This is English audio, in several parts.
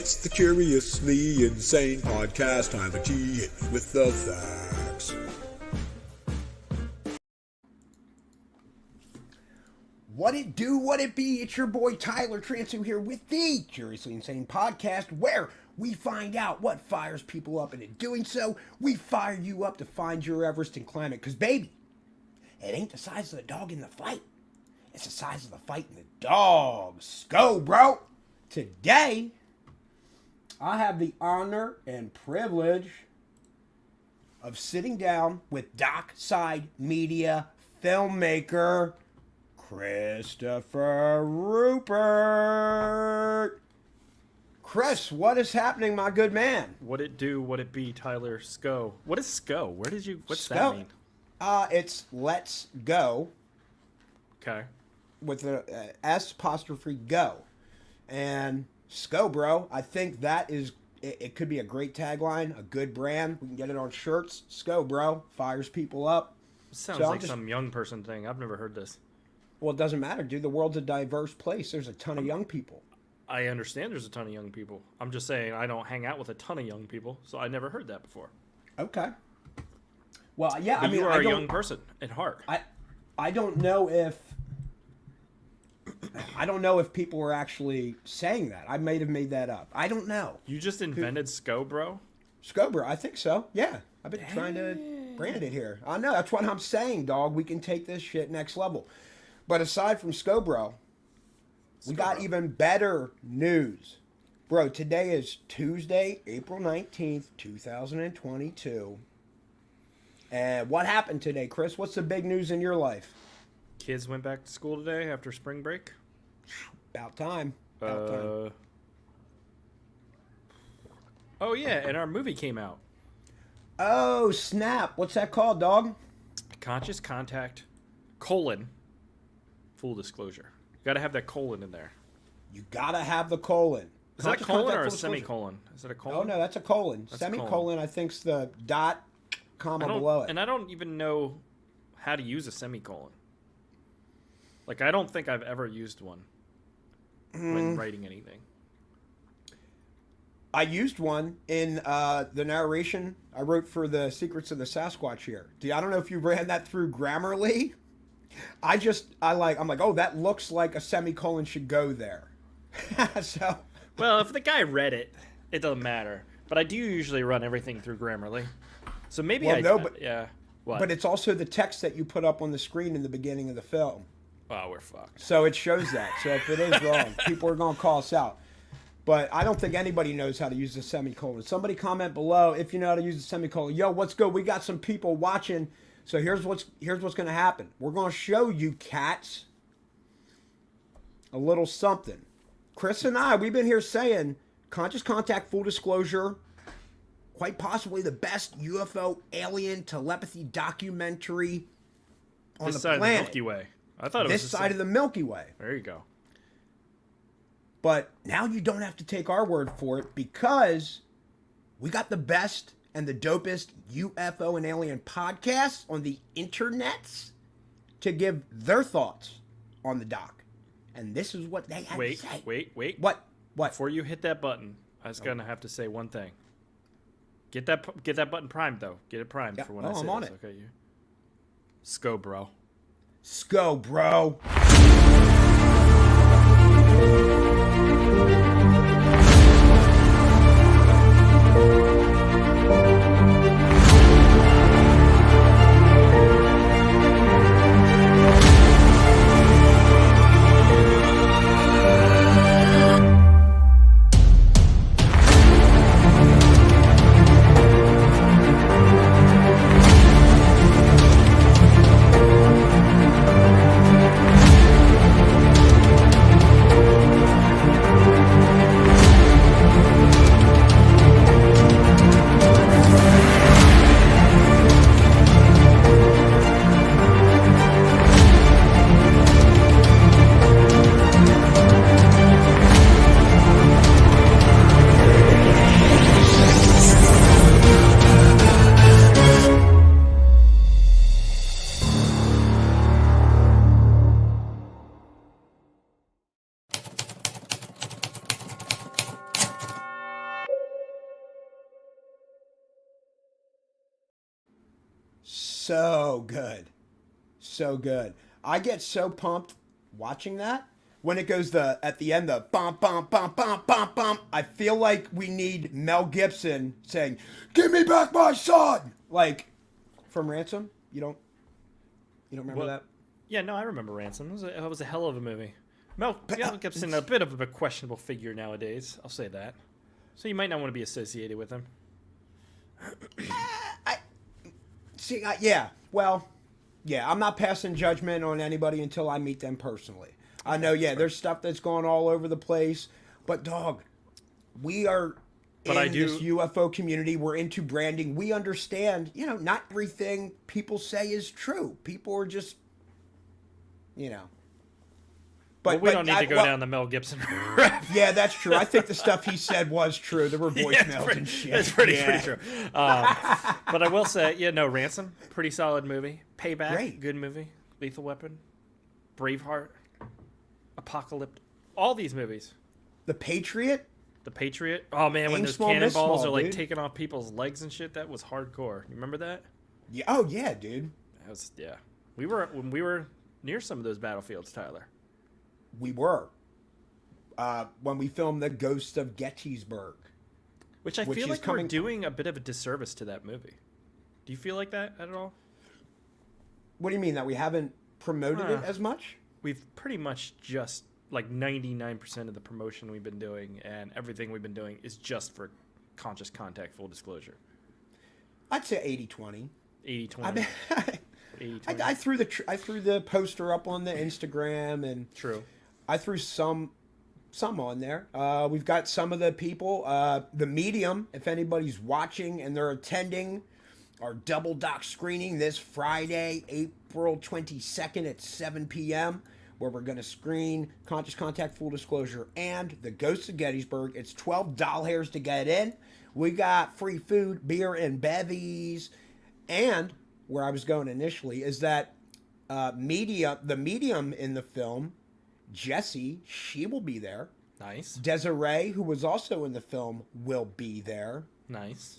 It's the Curiously Insane Podcast. I'm a T with the facts. What it do, what it be? It's your boy Tyler Transu here with the Curiously Insane Podcast, where we find out what fires people up, and in doing so, we fire you up to find your Everest and climb it. Because, baby, it ain't the size of the dog in the fight. It's the size of the fight in the dogs. Go, bro! Today, I have the honor and privilege of sitting down with Dockside Media filmmaker Christopher Rupert. Chris, what is happening, my good man? What it do, what it be, Tyler Sco. What is Sco? What's Sco? that mean? It's let's go Okay. with a S apostrophe go. And Sco, bro, I think that is, it could be a great tagline, a good brand. We can get it on shirts. Sco, bro, fires people up. Sounds So I'm like just- some young person thing. I've never heard this. Well, it doesn't matter, dude. The world's a diverse place. There's a ton of young people. I understand there's a ton of young people. I'm just saying I don't hang out with a ton of young people, so I never heard that before. Okay. Well, yeah, But I mean, you are I a don't, young person at heart. I don't know if people were actually saying that. I might have made that up. I don't know. You just invented Sco, bro? Scobra, I think so. Yeah. I've been trying to brand it here. I know. That's what I'm saying, dog. We can take this shit next level. But aside from Scobro, we got even better news. Bro, today is Tuesday, April 19th, 2022. And what happened today, Chris? What's the big news in your life? Kids went back to school today after spring break. About time. About time. Oh, yeah, and our movie came out. Oh, snap. What's that called, dog? Conscious Contact, colon, full disclosure. You got to have that colon in there. You gotta have the colon. Is that a Conscious colon contact or a full disclosure. semicolon? Is it a colon? Oh, no, that's a colon. That's a Semicolon, colon. I think's the dot, comma I don't- below it. And I don't even know how to use a semicolon. Like, I don't think I've ever used one when writing anything. I used one in the narration I wrote for the Secrets of the Sasquatch here. I don't know if you ran that through Grammarly. I'm like, oh, that looks like a semicolon should go there. So, Well, if the guy read it, it doesn't matter. But I do usually run everything through Grammarly. So maybe yeah. What? but it's also the text that you put up on the screen in the beginning of the film. Oh, we're fucked. So it shows that. So if it is wrong, people are going to call us out. But I don't think anybody knows how to use the semicolon. Somebody comment below if you know how to use the semicolon. Yo, what's good? We got some people watching. So here's what's going to happen. We're going to show you cats a little something. Chris and I, we've been here saying Conscious Contact, full disclosure, quite possibly the best UFO alien telepathy documentary on This the side planet. of the Milky Way. I thought it was This side of the Milky Way. There you go. But now you don't have to take our word for it, because we got the best and the dopest UFO and alien podcasts on the internets to give their thoughts on the doc. And this is what they had to say. Wait. What? Before you hit that button, I was gonna have to say one thing. Get that button primed though. Get it primed for when I say I'm on this. it. Okay, you. Sco, bro. Sco, bro. so good. So good. I get so pumped watching that. When it goes at the end, the bum, bum, bum, bum, bum, bum. I feel like we need Mel Gibson saying, "Give me back my son!" Like, from Ransom. You don't remember that? Yeah, no, I remember Ransom. It was a hell of a movie. Mel Gibson, a bit of a questionable figure nowadays. I'll say that. So you might not want to be associated with him. Yeah, I'm not passing judgment on anybody until I meet them personally. I know, there's stuff that's going all over the place, but dog, we are this UFO community. We're into branding. We understand, not everything people say is true. People are just, But we don't need to go down the Mel Gibson route. Yeah, that's true. I think the stuff he said was true. There were voicemails and shit. It's pretty true. But I will say, Ransom, pretty solid movie. Payback, Great. Good movie. Lethal Weapon, Braveheart, Apocalypse, all these movies. The Patriot. Oh man, when Aim those small, miss cannonballs small, are like dude. taking off people's legs and shit, that was hardcore. You remember that? Yeah. Oh yeah, dude. That was We were near some of those battlefields, Tyler. We were. When we filmed The Ghost of Gettysburg. Which I feel like we're doing a bit of a disservice to that movie. Do you feel like that at all? What do you mean, that we haven't promoted it as much? We've pretty much just, like 99% of the promotion we've been doing and everything we've been doing is just for Conscious Contact, full disclosure. I'd say 80-20. 80-20. I mean, 80-20. I threw the poster up on the Instagram, and True. I threw some on there. We've got some of the people. The Medium, if anybody's watching and they're attending our double doc screening this Friday, April 22nd at 7 p.m., where we're going to screen Conscious Contact, Full Disclosure, and The Ghost of Gettysburg. It's $12 to get in. We got free food, beer, and bevies. And where I was going initially is that the medium in the film, Jessie, she will be there. Nice. Desiree, who was also in the film, will be there. Nice.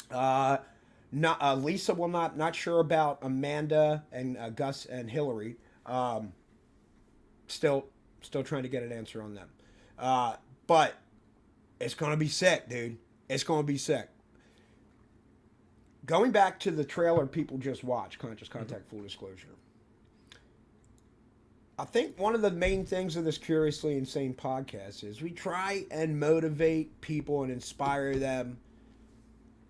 Lisa will not sure about Amanda and Gus and Hillary. Still trying to get an answer on them. But it's going to be sick, dude. It's going to be sick. Going back to the trailer people just watched, Conscious Contact, Full Disclosure. I think one of the main things of this Curiously Insane podcast is we try and motivate people and inspire them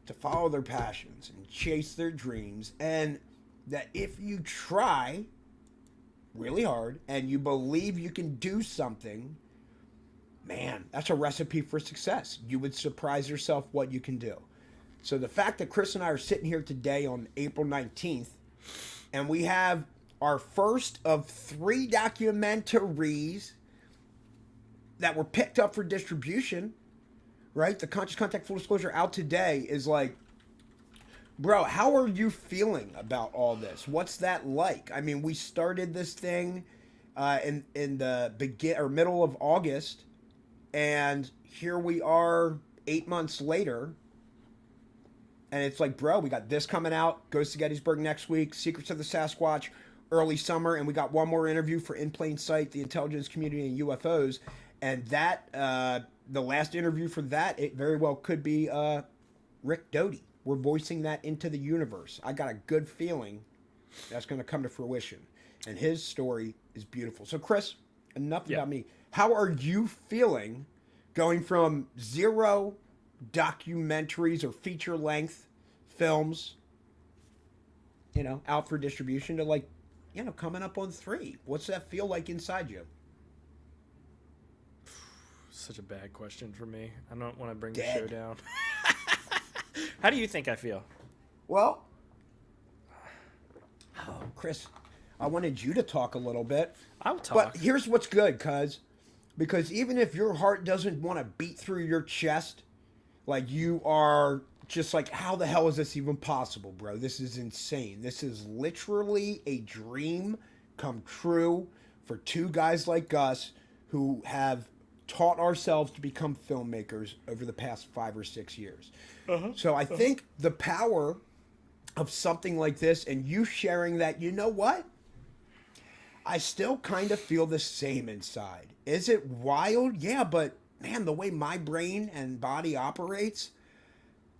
to follow their passions and chase their dreams. And that if you try really hard and you believe you can do something, man, that's a recipe for success. You would surprise yourself what you can do. So the fact that Chris and I are sitting here today on April 19th, and we have our first of 3 documentaries that were picked up for distribution, right? The Conscious Contact, Full Disclosure out today is like, bro, how are you feeling about all this? What's that like? I mean, we started this thing in the middle of August, and here we are 8 months later. And it's like, bro, we got this coming out, Ghost of Gettysburg next week, Secrets of the Sasquatch, early summer, and we got one more interview for In Plain Sight, the intelligence community and UFOs. And that, the last interview for that, it very well could be Rick Doty. We're voicing that into the universe. I got a good feeling that's going to come to fruition. And his story is beautiful. So, Chris, enough about me. How are you feeling going from 0 documentaries or feature-length films, out for distribution to coming up on 3? What's that feel like inside you? Such a bad question for me. I don't want to bring the show down. How do you think I feel? Well, Chris, I wanted you to talk a little bit. I'll talk. But here's what's good, because even if your heart doesn't want to beat through your chest, like you are just like, how the hell is this even possible, bro? This is insane. This is literally a dream come true for 2 guys like us who have taught ourselves to become filmmakers over the past 5 or 6 years. So I think the power of something like this and you sharing that, you know what? I still kind of feel the same inside. Is it wild? Yeah, but man, the way my brain and body operates,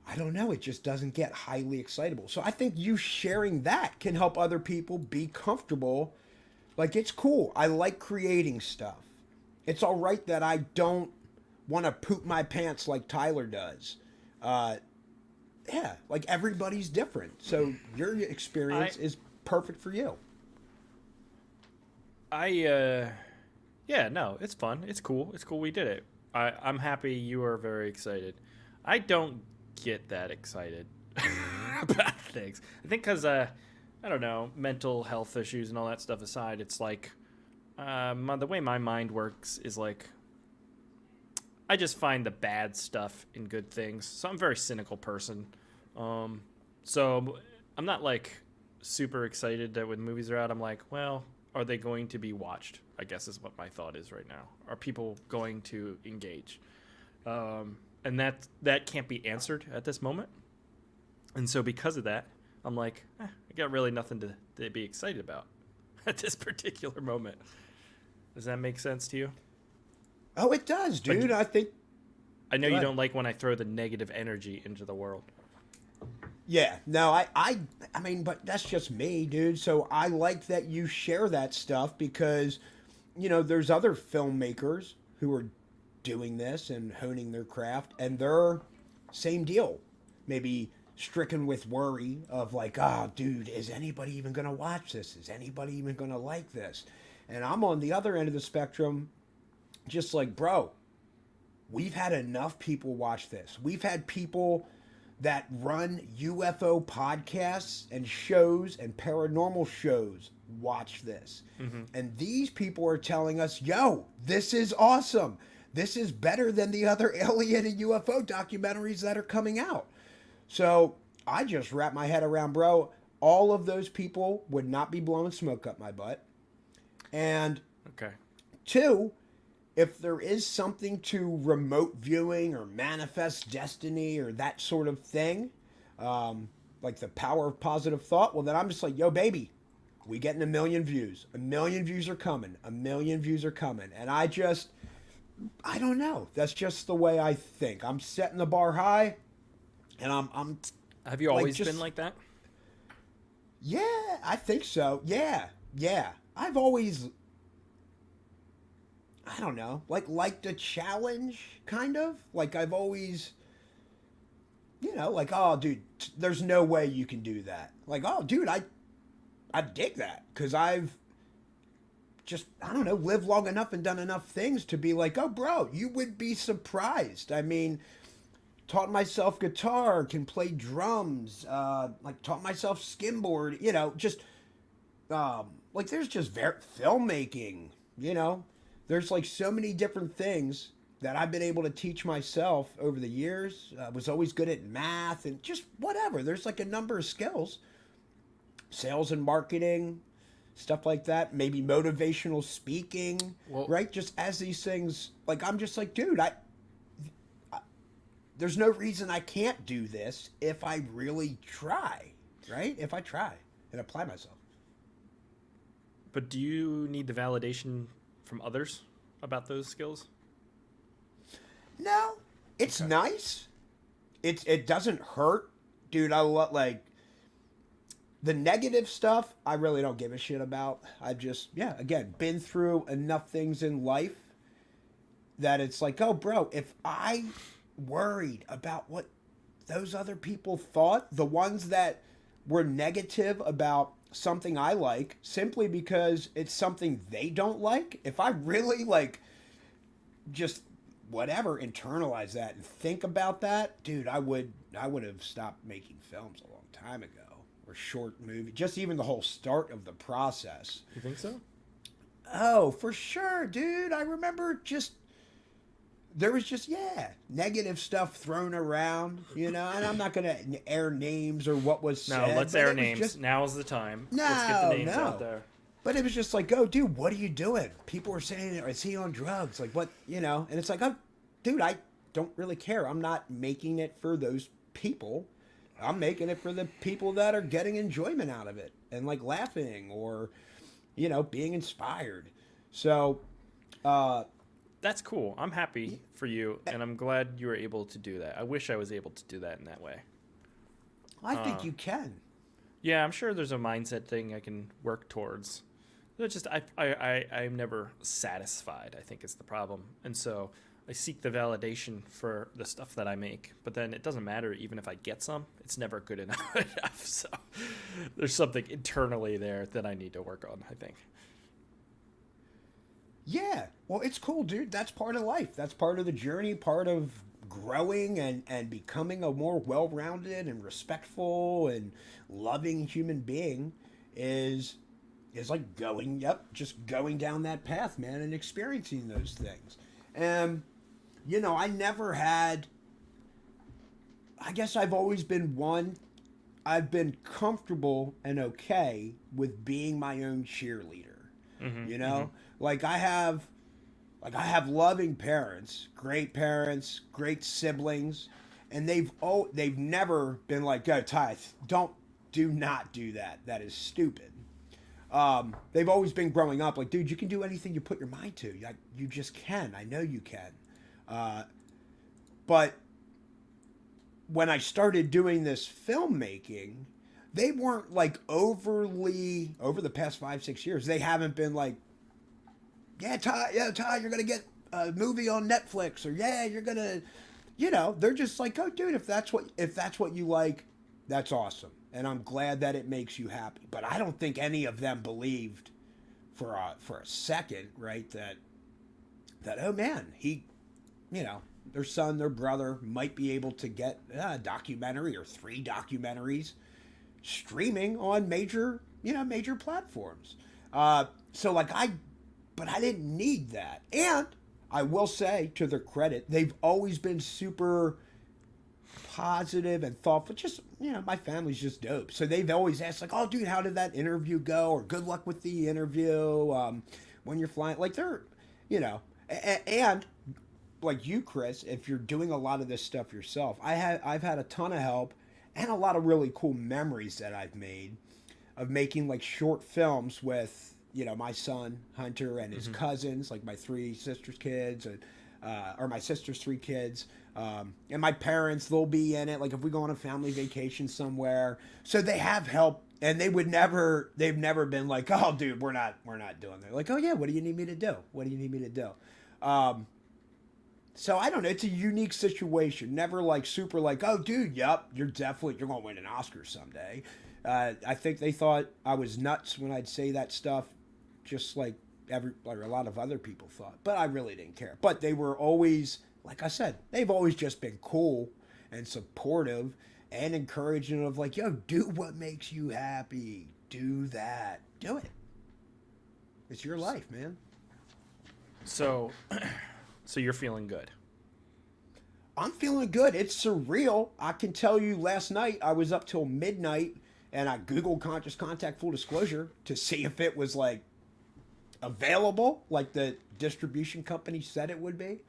I don't know. It just doesn't get highly excitable. So I think you sharing that can help other people be comfortable. Like, it's cool. I like creating stuff. It's all right that I don't want to poop my pants like Tyler does. Yeah, like everybody's different. So your experience is perfect for you. Yeah, no, it's fun. It's cool. It's cool we did it. I'm happy you are very excited. I don't get that excited about things. I think because, I don't know, mental health issues and all that stuff aside, it's like, the way my mind works is like, I just find the bad stuff in good things. So I'm a very cynical person. So I'm not like super excited that when movies are out, I'm like, well, are they going to be watched? I guess is what my thought is right now. Are people going to engage? And that can't be answered at this moment. And so because of that, I'm like, I got really nothing to be excited about at this particular moment. Does that make sense to you? Oh, it does, dude. I know you don't like when I throw the negative energy into the world. Yeah, no, I mean, but that's just me, dude. So I like that you share that stuff because, you know, there's other filmmakers who are doing this and honing their craft, and they're same deal. Maybe stricken with worry of like, oh, dude, is anybody even going to watch this? Is anybody even going to like this? And I'm on the other end of the spectrum, just like, bro, we've had enough people watch this. We've had people that run UFO podcasts and shows and paranormal shows watch this. Mm-hmm. And these people are telling us, yo, this is awesome. This is better than the other alien and UFO documentaries that are coming out. So I just wrap my head around, bro, all of those people would not be blowing smoke up my butt. And okay. Two, if there is something to remote viewing or manifest destiny or that sort of thing, like the power of positive thought, well, then I'm just like, yo, baby, we getting 1 million views. 1 million views are coming. 1 million views are coming. And I don't know. That's just the way I think. I'm setting the bar high, and I'm Have you always been like that? Yeah, I think so. Yeah. I've always, I don't know, liked a challenge, kind of. Like, I've always, you know, like, oh, dude, there's no way you can do that. Like, oh, dude, I dig that. Because I've just, I don't know, lived long enough and done enough things to be like, oh, bro, you would be surprised. I mean, taught myself guitar, can play drums, like, taught myself skimboard, you know, just, like, there's just filmmaking, you know. There's like so many different things that I've been able to teach myself over the years. I was always good at math and just whatever. There's like a number of skills. Sales and marketing, stuff like that. Maybe motivational speaking, right? Just as these things, like, I'm just like, dude, I there's no reason I can't do this if I really try, right? If I try and apply myself. But do you need the validation from others about those skills? No, it's nice. It doesn't hurt, dude. I love, like, the negative stuff. I really don't give a shit about. I've just, again, been through enough things in life that it's like, oh, bro, if I worried about what those other people thought, the ones that were negative about something I like, simply because it's something they don't like, if I really, like, just whatever, internalize that and think about that, dude, I would have stopped making films a long time ago, or short movie, just even the whole start of the process. You think so? Oh, for sure, dude. I remember there was just, negative stuff thrown around, you know, and I'm not going to air names or what was said. No, let's air names. Now's the time. Let's get the names out there. But it was just like, oh, dude, what are you doing? People were saying, is he on drugs? Like, what, you know? And it's like, oh, dude, I don't really care. I'm not making it for those people. I'm making it for the people that are getting enjoyment out of it and like laughing or, being inspired. So, uh, That's cool. I'm happy for you, and I'm glad you were able to do that. I wish I was able to do that in that way. I think you can. Yeah, I'm sure there's a mindset thing I can work towards. It's just I'm never satisfied, I think is the problem. And so I seek the validation for the stuff that I make, but then it doesn't matter even if I get some, it's never good enough. So there's something internally there that I need to work on, I think. Yeah. Well, it's cool, dude. That's part of life. That's part of the journey, part of growing and becoming a more well-rounded and respectful and loving human being is like just going down that path, man, and experiencing those things. And I never had I guess I've always been one I've been comfortable and okay with being my own cheerleader. Like I have loving parents, great siblings, and they've never been like, "Go Ty, do not do that. That is stupid." They've always been growing up like, "Dude, you can do anything you put your mind to. You just can. I know you can." But when I started doing this filmmaking, they weren't like overly over the past 5-6 years. They haven't been like, yeah, Ty, you're gonna get a movie on Netflix, or yeah, you're gonna, they're just like, oh, dude, if that's what you like, that's awesome, and I'm glad that it makes you happy. But I don't think any of them believed for a second, right, that oh man, their son, their brother might be able to get a documentary or 3 documentaries streaming on major platforms. But I didn't need that. And I will say, to their credit, they've always been super positive and thoughtful. Just, my family's just dope. So they've always asked, like, oh, dude, how did that interview go? Or good luck with the interview when you're flying. Like, they're, and like you, Chris, if you're doing a lot of this stuff yourself, I've had a ton of help and a lot of really cool memories that I've made of making like short films with my son Hunter and his cousins, like my 3 sisters' kids, and or my sister's 3 kids, and my parents. They'll be in it. Like if we go on a family vacation somewhere, so they have help, and they've never been like, oh, dude, we're not doing that. Like, oh yeah, what do you need me to do? What do you need me to do? So I don't know. It's a unique situation. Never like super like, oh, dude, yep, you're gonna win an Oscar someday. I think they thought I was nuts when I'd say that stuff, just like a lot of other people thought. But I really didn't care. But they were always, like I said, they've always just been cool and supportive and encouraging of like, yo, do what makes you happy. Do that. Do it. It's your life, man. So you're feeling good. I'm feeling good. It's surreal. I can tell you last night I was up till midnight and I Googled Conscious Contact Full Disclosure to see if it was like available like the distribution company said it would be.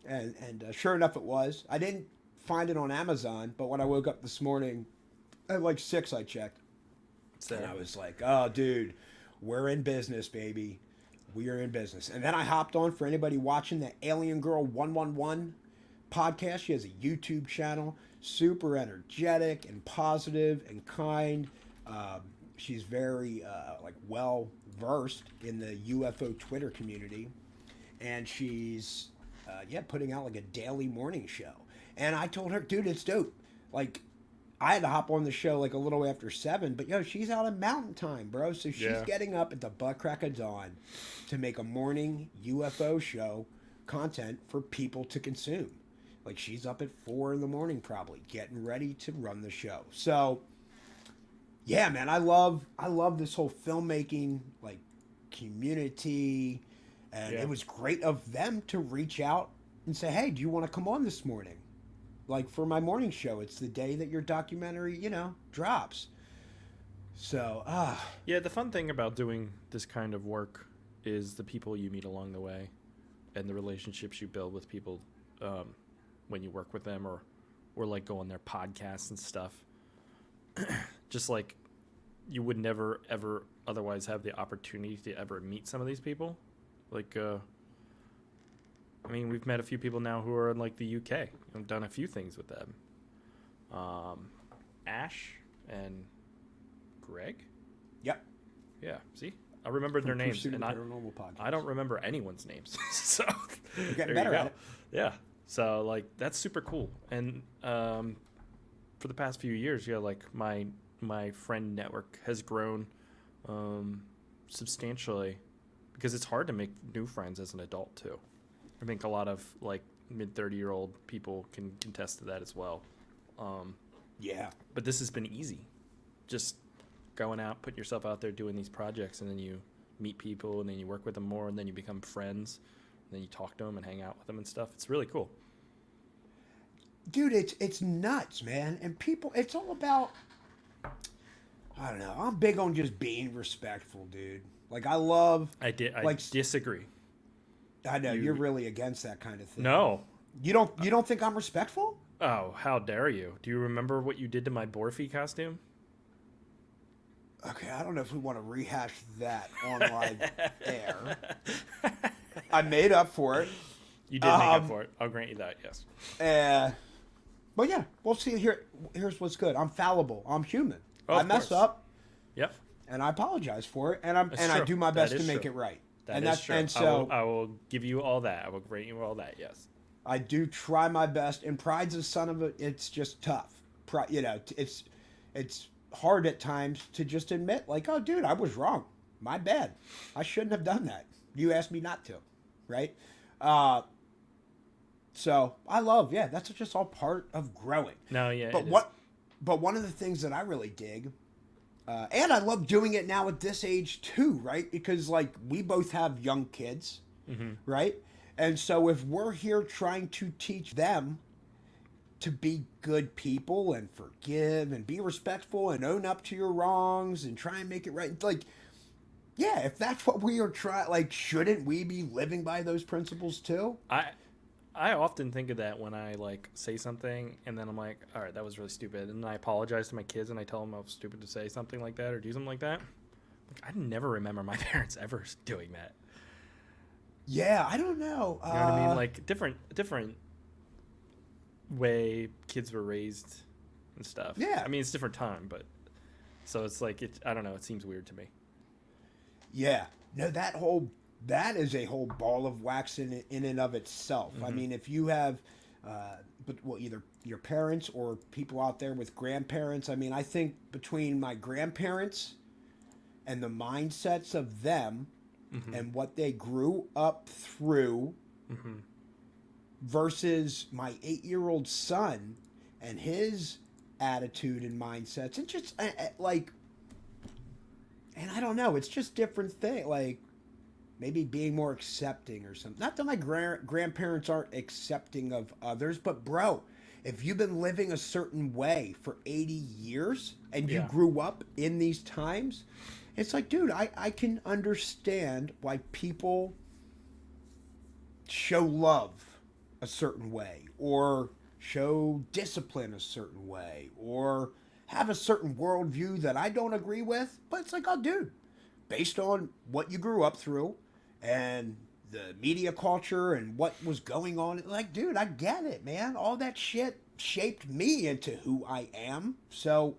And sure enough it was. I didn't find it on Amazon, but when I woke up this morning at like 6 I checked. And I was like, oh, dude, we're in business, baby. We are in business. And then I hopped on, for anybody watching, the Alien Girl 111 podcast. She has a YouTube channel, super energetic and positive and kind. She's very well versed in the UFO Twitter community, and she's putting out like a daily morning show. And I told her, dude, it's dope. Like, I had to hop on the show like a little after 7, but she's out at mountain time, bro. So she's getting up at the butt crack of dawn to make a morning UFO show content for people to consume. Like, she's up at 4 in the morning probably getting ready to run the show. So yeah, man, I love this whole filmmaking like community, and it was great of them to reach out and say, hey, do you want to come on this morning? Like for my morning show. It's the day that your documentary, drops. So, yeah, the fun thing about doing this kind of work is the people you meet along the way and the relationships you build with people when you work with them or like go on their podcasts and stuff. just like you would never ever otherwise have the opportunity to ever meet some of these people. Like, I mean, we've met a few people now who are in like the UK. I've done a few things with them. Ash and Greg. Yep. Yeah. See, I remembered their names, Pursuit of and the Paranormal Podcast. I don't remember anyone's names. So You're there getting you better go. at it. Yeah. So like that's super cool. And for the past few years, yeah, like my friend network has grown substantially because it's hard to make new friends as an adult too. I think a lot of like mid 30-year-old people can contest to that as well. Yeah. But this has been easy. Just going out, putting yourself out there, doing these projects, and then you meet people, and then you work with them more, and then you become friends, and then you talk to them and hang out with them and stuff. It's really cool. Dude, it's nuts, man. And people, it's all about, I don't know. I'm big on just being respectful, dude. Like, I disagree. I know you're really against that kind of thing. No. You don't think I'm respectful? Oh, how dare you? Do you remember what you did to my Borfy costume? Okay, I don't know if we want to rehash that on live air. I made up for it. You did make up for it. I'll grant you that, yes. But yeah, we'll see. Here's what's good. I'm fallible. I'm human. Oh, I of mess course. up, Yep. and I apologize for it, and That's I true. do my That best is to make true. it right. That's true. And so I will give you all that. I will grant you all that, yes. I do try my best, and pride's a son of a. It's just tough. Pride, it's hard at times to just admit, like, oh, dude, I was wrong. My bad. I shouldn't have done that. You asked me not to, right? So that's just all part of growing. No, yeah. But one of the things that I really dig, and I love doing it now at this age too, right? Because like we both have young kids, right? And so if we're here trying to teach them to be good people and forgive and be respectful and own up to your wrongs and try and make it right, like, yeah, if that's what we are trying, like, shouldn't we be living by those principles too? I often think of that when I like say something and then I'm like, all right, that was really stupid, and then I apologize to my kids and I tell them I was stupid to say something like that or do something like that. Like, I never remember my parents ever doing that. Yeah, I don't know. You know what I mean? Like different way kids were raised and stuff. Yeah. I mean, it's different time, but so it's like I don't know. It seems weird to me. Yeah, no, that is a whole ball of wax in and of itself. I mean, if you have, either your parents or people out there with grandparents. I mean, I think between my grandparents and the mindsets of them and what they grew up through versus my 8-year-old son and his attitude and mindsets, and just like, and I don't know, it's just different thing. Like maybe being more accepting or something. Not that my grandparents aren't accepting of others, but bro, if you've been living a certain way for 80 years and you grew up in these times, it's like, dude, I can understand why people show love a certain way or show discipline a certain way or have a certain worldview that I don't agree with. But it's like, oh, dude, based on what you grew up through and the media culture and what was going on, like, dude, I get it, man. All that shit shaped me into who I am. So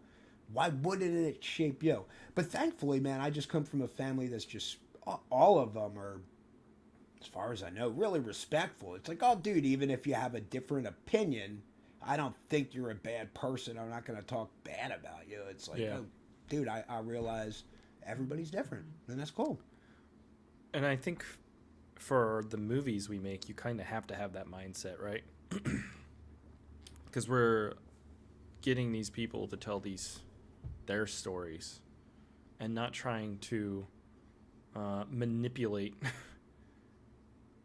why wouldn't it shape you? But thankfully, man, I just come from a family that's just, all of them are, as far as I know, really respectful. It's like, oh, dude, even if you have a different opinion, I don't think you're a bad person. I'm not going to talk bad about you. It's like, oh, dude, I realize everybody's different, and that's cool. And I think for the movies we make, you kind of have to have that mindset, right? Because we're getting these people to tell their stories and not trying to manipulate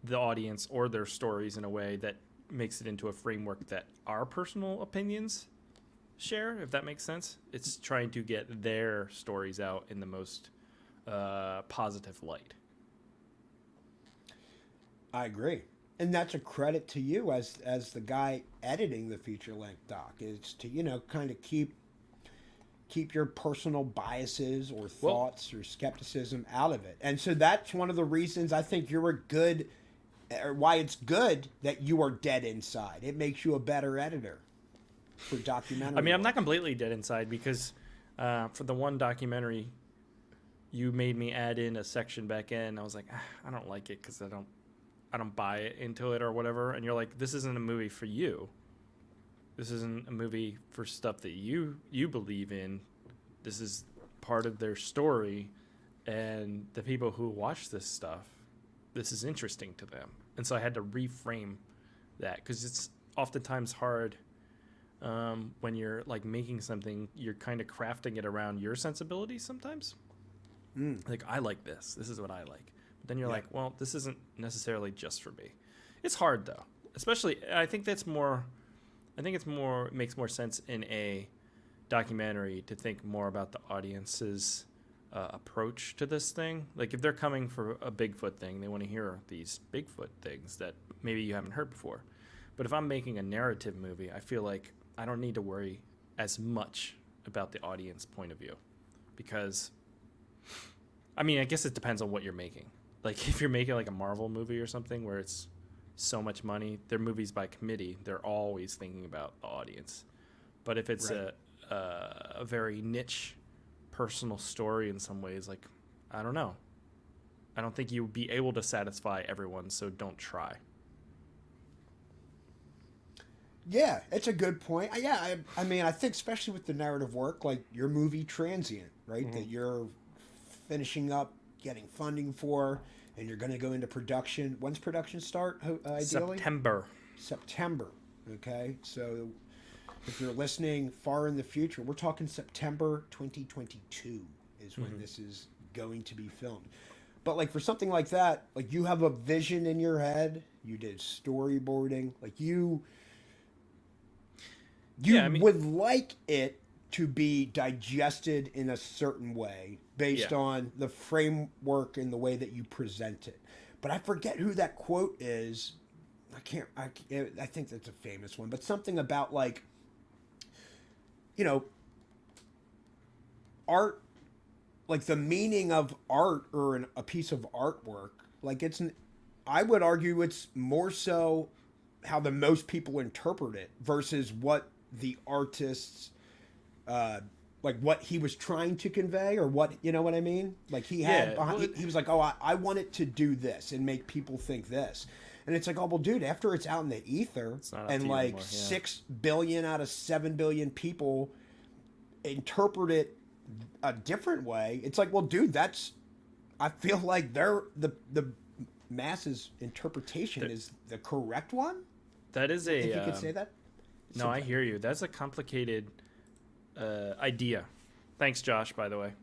the audience or their stories in a way that makes it into a framework that our personal opinions share, if that makes sense. It's trying to get their stories out in the most positive light. I agree. And that's a credit to you as the guy editing the feature-length doc, is to, kind of keep keep your personal biases or thoughts or skepticism out of it. And so that's one of the reasons I think you're a good, or why it's good that you are dead inside. It makes you a better editor for documentary. I mean, I'm not work. completely dead inside because for the one documentary, you made me add in a section back in. I was like, I don't like it because I don't buy it into it or whatever. And you're like, this isn't a movie for you. This isn't a movie for stuff that you believe in. This is part of their story, and the people who watch this stuff, this is interesting to them. And so I had to reframe that because it's oftentimes hard when you're like making something, you're kind of crafting it around your sensibilities sometimes. Like, I like this. This is what I like. But then you're like, well, this isn't necessarily just for me. It's hard though, especially. I think it's more. It makes more sense in a documentary to think more about the audience's approach to this thing. Like, if they're coming for a Bigfoot thing, they want to hear these Bigfoot things that maybe you haven't heard before. But if I'm making a narrative movie, I feel like I don't need to worry as much about the audience point of view, because, I mean, I guess it depends on what you're making. Like, if you're making like a Marvel movie or something where it's so much money, they're movies by committee, they're always thinking about the audience. But if it's a very niche personal story in some ways, like, I don't know, I don't think you would be able to satisfy everyone, so don't try. Yeah, it's a good point. I mean, I think especially with the narrative work, like your movie Transient, right, that you're finishing up, getting funding for, and you're going to go into production. When's production start, ideally? September. Okay, so if you're listening far in the future, we're talking September 2022 is when this is going to be filmed. But like for something like that, like you have a vision in your head, you did storyboarding, like you would like it to be digested in a certain way based on the framework and the way that you present it. But I forget who that quote is. I think that's a famous one, but something about like, you know, art, like the meaning of art or a piece of artwork, like I would argue it's more so how the most people interpret it versus what the artist's like what he was trying to convey, or what, you know what I mean? Like he had, he was like, oh, I want it to do this and make people think this. And it's like, oh, well, dude, after it's out in the ether and like anymore, 6 billion out of 7 billion people interpret it a different way. It's like, well, dude, I feel like the masses interpretation is the correct one. That is if you could say that. No, I hear you. That's a complicated idea. Thanks, Josh, by the way.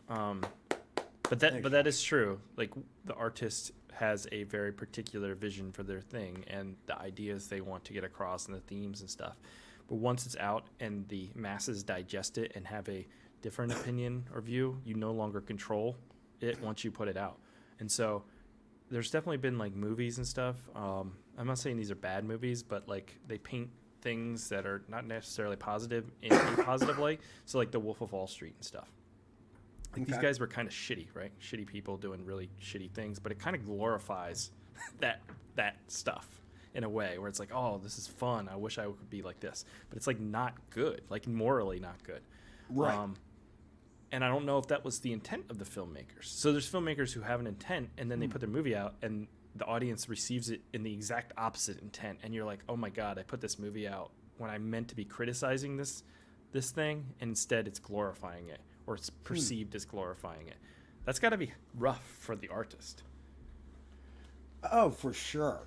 But that is true. Like, the artist has a very particular vision for their thing and the ideas they want to get across and the themes and stuff. But once it's out and the masses digest it and have a different opinion or view, you no longer control it once you put it out. And so there's definitely been like movies and stuff. I'm not saying these are bad movies, but like they paint things that are not necessarily positive in a positive light. So like The Wolf of Wall Street and stuff. Like these guys were kind of shitty, right? Shitty people doing really shitty things, but it kind of glorifies that stuff in a way where it's like, oh, this is fun. I wish I could be like this, but it's like not good, like morally not good. Right. And I don't know if that was the intent of the filmmakers. So there's filmmakers who have an intent and then they put their movie out and the audience receives it in the exact opposite intent. And you're like, oh my God, I put this movie out when I meant to be criticizing this thing, and instead it's glorifying it, or it's perceived as glorifying it. That's got to be rough for the artist. Oh, for sure.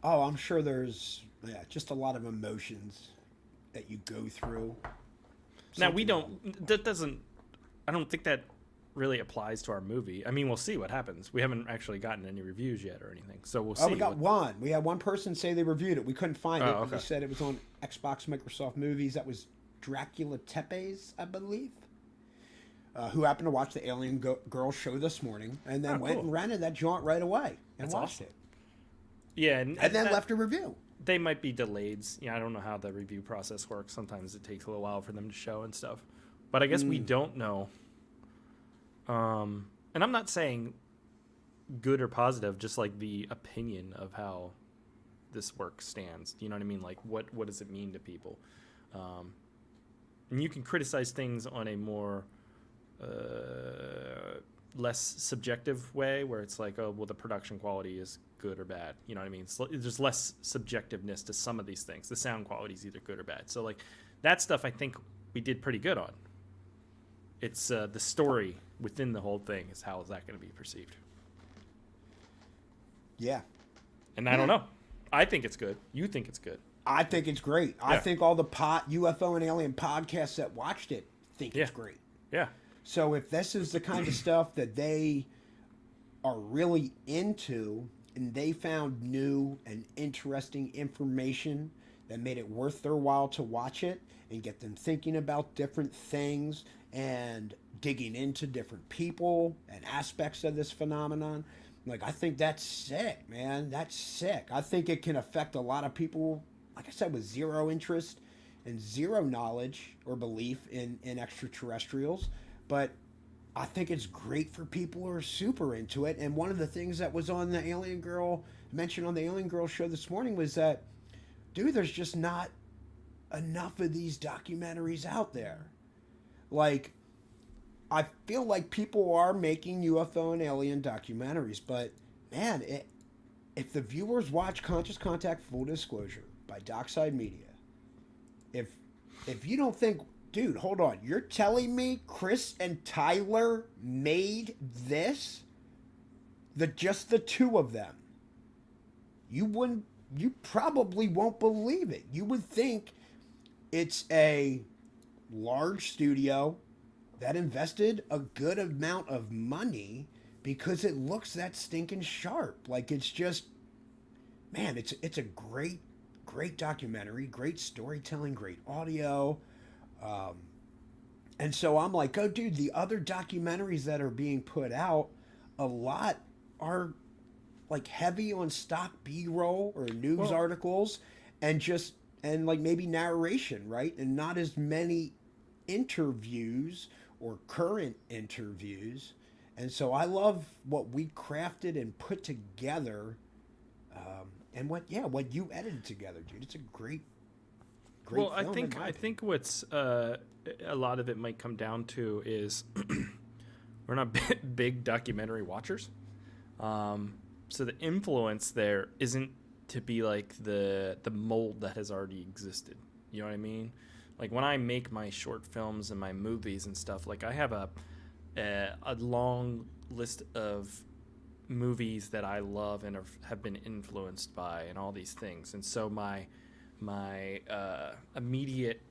Oh, I'm sure there's just a lot of emotions that you go through. Now I don't think that really applies to our movie. I mean, we'll see what happens. We haven't actually gotten any reviews yet or anything, so we'll see. Oh, we got one. We had one person say they reviewed it. We couldn't find it. Okay. They said it was on Xbox, Microsoft Movies. That was Dracula Tepes, I believe, who happened to watch the Alien Girl show this morning and then went and rented that joint right away and watched it. Yeah, and then left a review. They might be delayed. Yeah, I don't know how the review process works. Sometimes it takes a little while for them to show and stuff. But I guess we don't know. And I'm not saying good or positive, just like the opinion of how this work stands. Do you know what I mean? Like, what does it mean to people? And you can criticize things on a more less subjective way, where it's like, oh, well, the production quality is good or bad. You know what I mean? So there's less subjectiveness to some of these things. The sound quality is either good or bad. So like that stuff, I think we did pretty good on. It's the story within the whole thing is how is that going to be perceived? Yeah. And I don't know. I think it's good. You think it's good. I think it's great. Yeah. I think all the UFO and alien podcasts that watched it think it's great. Yeah. So if this is the kind of stuff that they are really into, and they found new and interesting information that made it worth their while to watch it and get them thinking about different things and digging into different people and aspects of this phenomenon, like, I think that's sick, man. That's sick. I think it can affect a lot of people, like I said, with zero interest and zero knowledge or belief in extraterrestrials. But I think it's great for people who are super into it. And one of the things that was on the Alien Girl, mentioned on the Alien Girl show this morning, was that, dude, there's just not enough of these documentaries out there. Like, I feel like people are making UFO and alien documentaries, but man, if the viewers watch Conscious Contact Full Disclosure by Dockside Media, if you don't think, dude, hold on, you're telling me Chris and Tyler made this? Just the two of them. You probably won't believe it. You would think it's a large studio that invested a good amount of money because it looks that stinking sharp. Like, it's just, man, it's a great documentary, great storytelling, great audio. And so I'm like, oh, dude, the other documentaries that are being put out, a lot are like heavy on stock B-roll or news articles and like maybe narration, right? And not as many interviews or current interviews. And so I love what we crafted and put together, and what you edited together, dude. It's a great well, film, I think what's a lot of it might come down to is we're not big documentary watchers, so the influence there isn't to be like the mold that has already existed. You know what I mean? Like, when I make my short films and my movies and stuff, like, I have a long list of movies that I love and have been influenced by and all these things. And so my immediate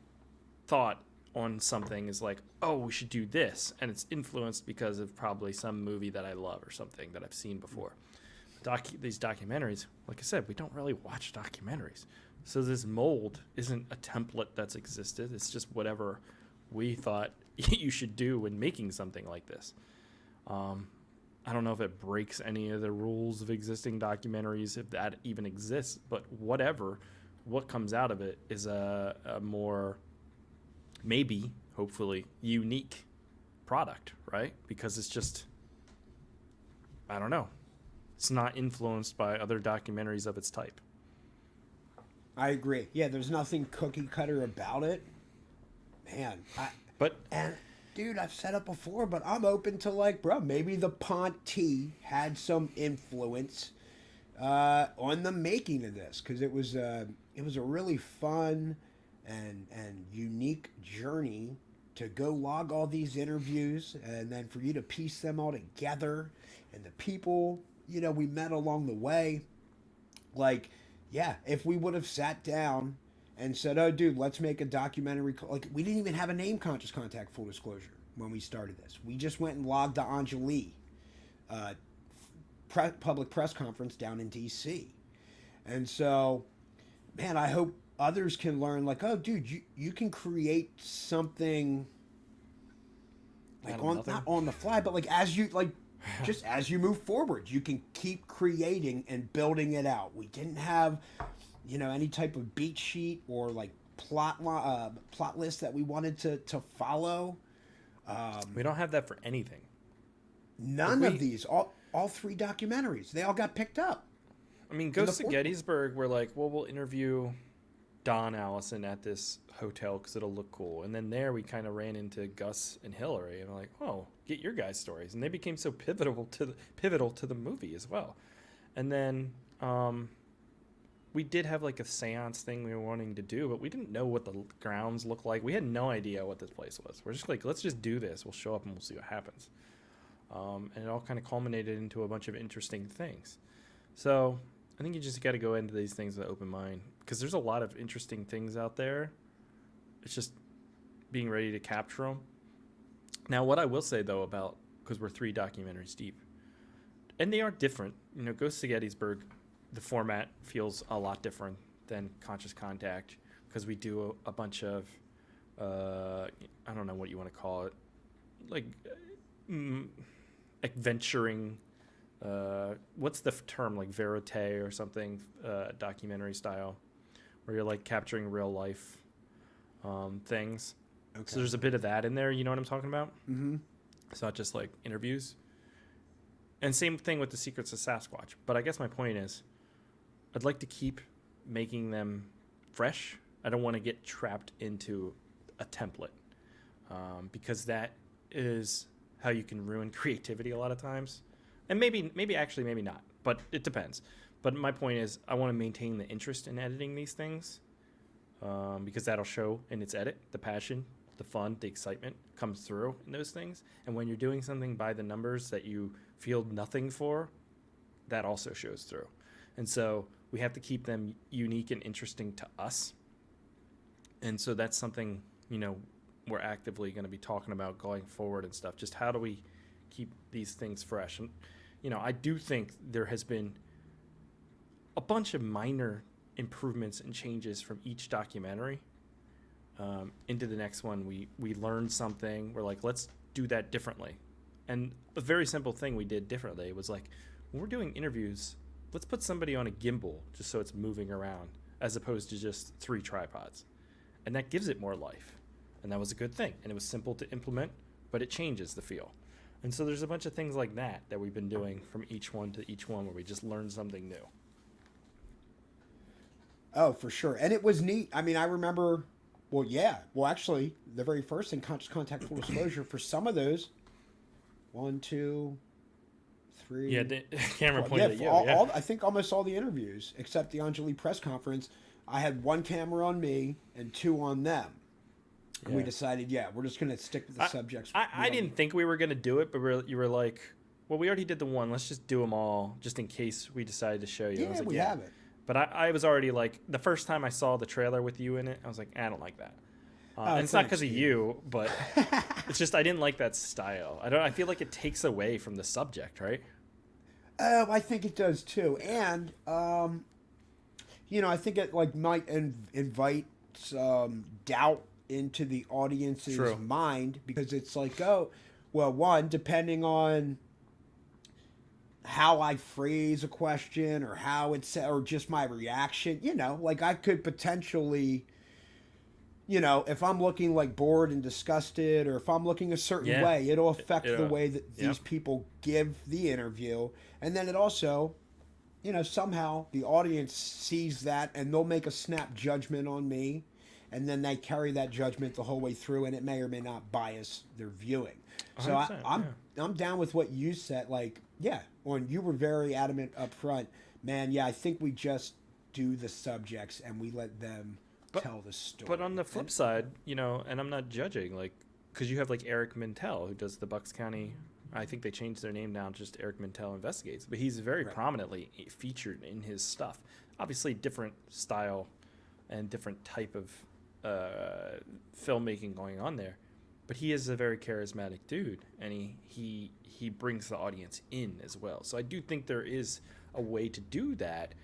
thought on something is like, oh, we should do this. And it's influenced because of probably some movie that I love or something that I've seen before. These documentaries, like I said, we don't really watch documentaries. So this mold isn't a template that's existed. It's just whatever we thought you should do when making something like this. I don't know if it breaks any of the rules of existing documentaries, if that even exists, but whatever. What comes out of it is a more, maybe, hopefully, unique product, right? Because it's just, I don't know. It's not influenced by other documentaries of its type. I agree. Yeah, there's nothing cookie cutter about it. Man, dude, I've said it before, but I'm open to, like, bro, maybe the Ponte had some influence on the making of this, because it was a really fun and unique journey to go log all these interviews, and then for you to piece them all together, and the people, we met along the way. Like, yeah, if we would have sat down and said, oh, dude, let's make a documentary. Like, we didn't even have a name, Conscious Contact Full Disclosure, when we started this. We just went and logged the Anjali public press conference down in D.C. And so, man, I hope others can learn, like, oh, dude, you can create something, like, not on the fly, but, like, as you, like, just as you move forward, you can keep creating and building it out. We didn't have, any type of beat sheet or, like, plot list that we wanted to follow. We don't have that for anything. None of these, all three documentaries, they all got picked up. I mean, Ghosts of Gettysburg, we're like, well, we'll interview Don Allison at this hotel because it'll look cool. And then there we kind of ran into Gus and Hillary, and we're like, oh, get your guys' stories. And they became so pivotal to the movie as well. And then we did have like a seance thing we were wanting to do, but we didn't know what the grounds looked like. We had no idea what this place was. We're just like, let's just do this. We'll show up and we'll see what happens. And it all kind of culminated into a bunch of interesting things. So I think you just got to go into these things with an open mind, because there's a lot of interesting things out there. It's just being ready to capture them. Now, what I will say, though, about, because we're 3 documentaries deep, and they are different. You know, Ghosts of Gettysburg, the format feels a lot different than Conscious Contact, because we do a bunch of, I don't know what you want to call it, like adventuring, what's the term, like verite or something, documentary style, where you're like capturing real life things. Okay. So there's a bit of that in there, you know what I'm talking about? Mm-hmm. It's not just like interviews. And same thing with the Secrets of Sasquatch. But I guess my point is, I'd like to keep making them fresh. I don't want to get trapped into a template, because that is how you can ruin creativity a lot of times. And maybe not, but it depends. But my point is, I want to maintain the interest in editing these things, because that'll show in its edit. The passion, the fun, the excitement comes through in those things. And when you're doing something by the numbers that you feel nothing for, that also shows through. And so we have to keep them unique and interesting to us. And so that's something, you know, we're actively going to be talking about going forward and stuff. Just how do we keep these things fresh? And, you know, I do think there has been a bunch of minor improvements and changes from each documentary into the next one. We learned something. We're like, let's do that differently. And a very simple thing we did differently was like, when we're doing interviews, let's put somebody on a gimbal just so it's moving around, as opposed to just 3 tripods. And that gives it more life. And that was a good thing. And it was simple to implement, but it changes the feel. And so there's a bunch of things like that we've been doing from each one to each one, where we just learn something new. Oh, for sure. And it was neat. I mean, I remember, actually, the very first thing, Conscious Contact, Full Disclosure, for some of those, 1, 2, 3. Yeah, the camera pointed at you. I think almost all the interviews, except the Anjali press conference, I had 1 camera on me and 2 on them. And we decided, we're just going to stick with the subjects. I didn't think we were going to do it, but you were like, well, we already did the one. Let's just do them all, just in case we decided to show you. Yeah, I was like, we have it. But I was already like, the first time I saw the trailer with you in it, I was like, I don't like that. And it's not because of you, but it's just I didn't like that style. I feel like it takes away from the subject, right? I think it does too, and you know, I think it like might invite doubt into the audience's mind, because it's like, oh, well, one, depending on how I phrase a question or how it's, or just my reaction, you know, like I could potentially, you know, if I'm looking like bored and disgusted, or if I'm looking a certain way, it'll affect the way that these people give the interview. And then it also, you know, somehow the audience sees that and they'll make a snap judgment on me. And then they carry that judgment the whole way through, and it may or may not bias their viewing. So I'm down with what you said. Like, you were very adamant up front, man. I think we just do the subjects and we let them tell the story. But on the flip side, you know, and I'm not judging, like, because you have like Eric Mintel, who does the Bucks County. I think they changed their name now just Eric Mintel Investigates, but he's very prominently featured in his stuff. Obviously, different style and different type of filmmaking going on there, but he is a very charismatic dude, and he brings the audience in as well. So I do think there is a way to do that.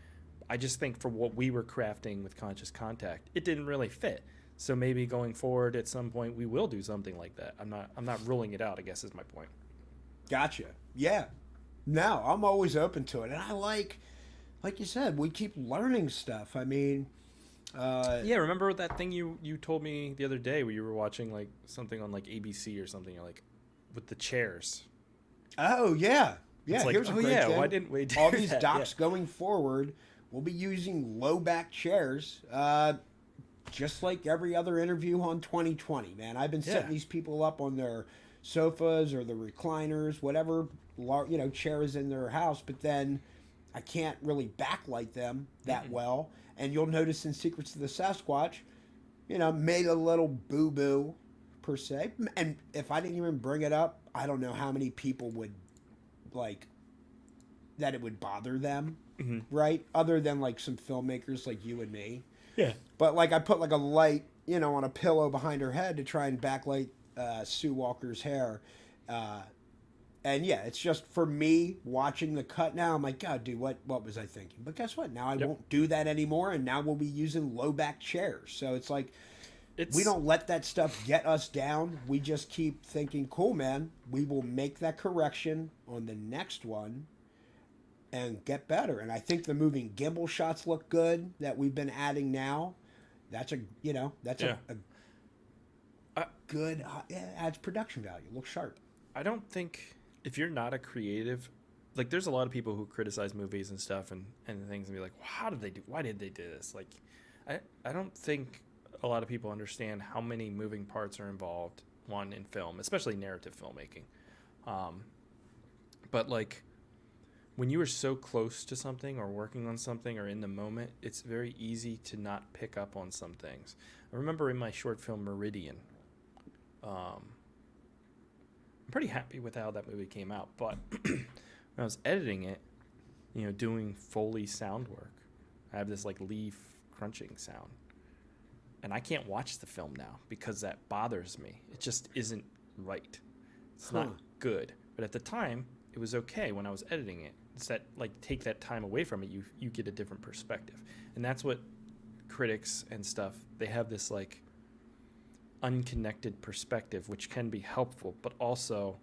I just think for what we were crafting with Conscious Contact, it didn't really fit. So maybe going forward at some point we will do something like that. I'm not ruling it out, I guess is my point. Gotcha. Yeah. No, I'm always open to it, and I like you said, we keep learning stuff. I mean, Yeah, remember that thing you told me the other day where you were watching like something on like ABC or something, like with the chairs. Oh yeah, yeah. It's like, Here's a great thing. why didn't we do all these that? docs going forward? We'll be using low back chairs, just like every other interview on 2020. Man, I've been setting these people up on their sofas or the recliners, whatever chairs in their house, but then I can't really backlight them that well. And you'll notice in Secrets of the Sasquatch, made a little boo-boo per se. And if I didn't even bring it up, I don't know how many people would like that it would bother them, right? Other than like some filmmakers like you and me. Yeah. But like I put like a light, on a pillow behind her head to try and backlight Sue Walker's hair. And yeah, it's just for me watching the cut now. I'm like, God, dude, what was I thinking? But guess what? Now I won't do that anymore, and now we'll be using low back chairs. So it's like we don't let that stuff get us down. We just keep thinking, cool, man. We will make that correction on the next one and get better. And I think the moving gimbal shots look good that we've been adding now. That's a good adds production value. Looks sharp. I don't think if you're not a creative, like there's a lot of people who criticize movies and stuff and things and be like, well, why did they do this? Like, I don't think a lot of people understand how many moving parts are involved, one, in film, especially narrative filmmaking. But like when you are so close to something or working on something or in the moment, it's very easy to not pick up on some things. I remember in my short film Meridian, I'm pretty happy with how that movie came out, but when I was editing it, doing Foley sound work, I have this like leaf crunching sound, and I can't watch the film now because that bothers me. It just isn't right. It's not good. But at the time, it was okay when I was editing it. It's that like take that time away from it, you get a different perspective, and that's what critics and stuff, they have this like unconnected perspective, which can be helpful, but also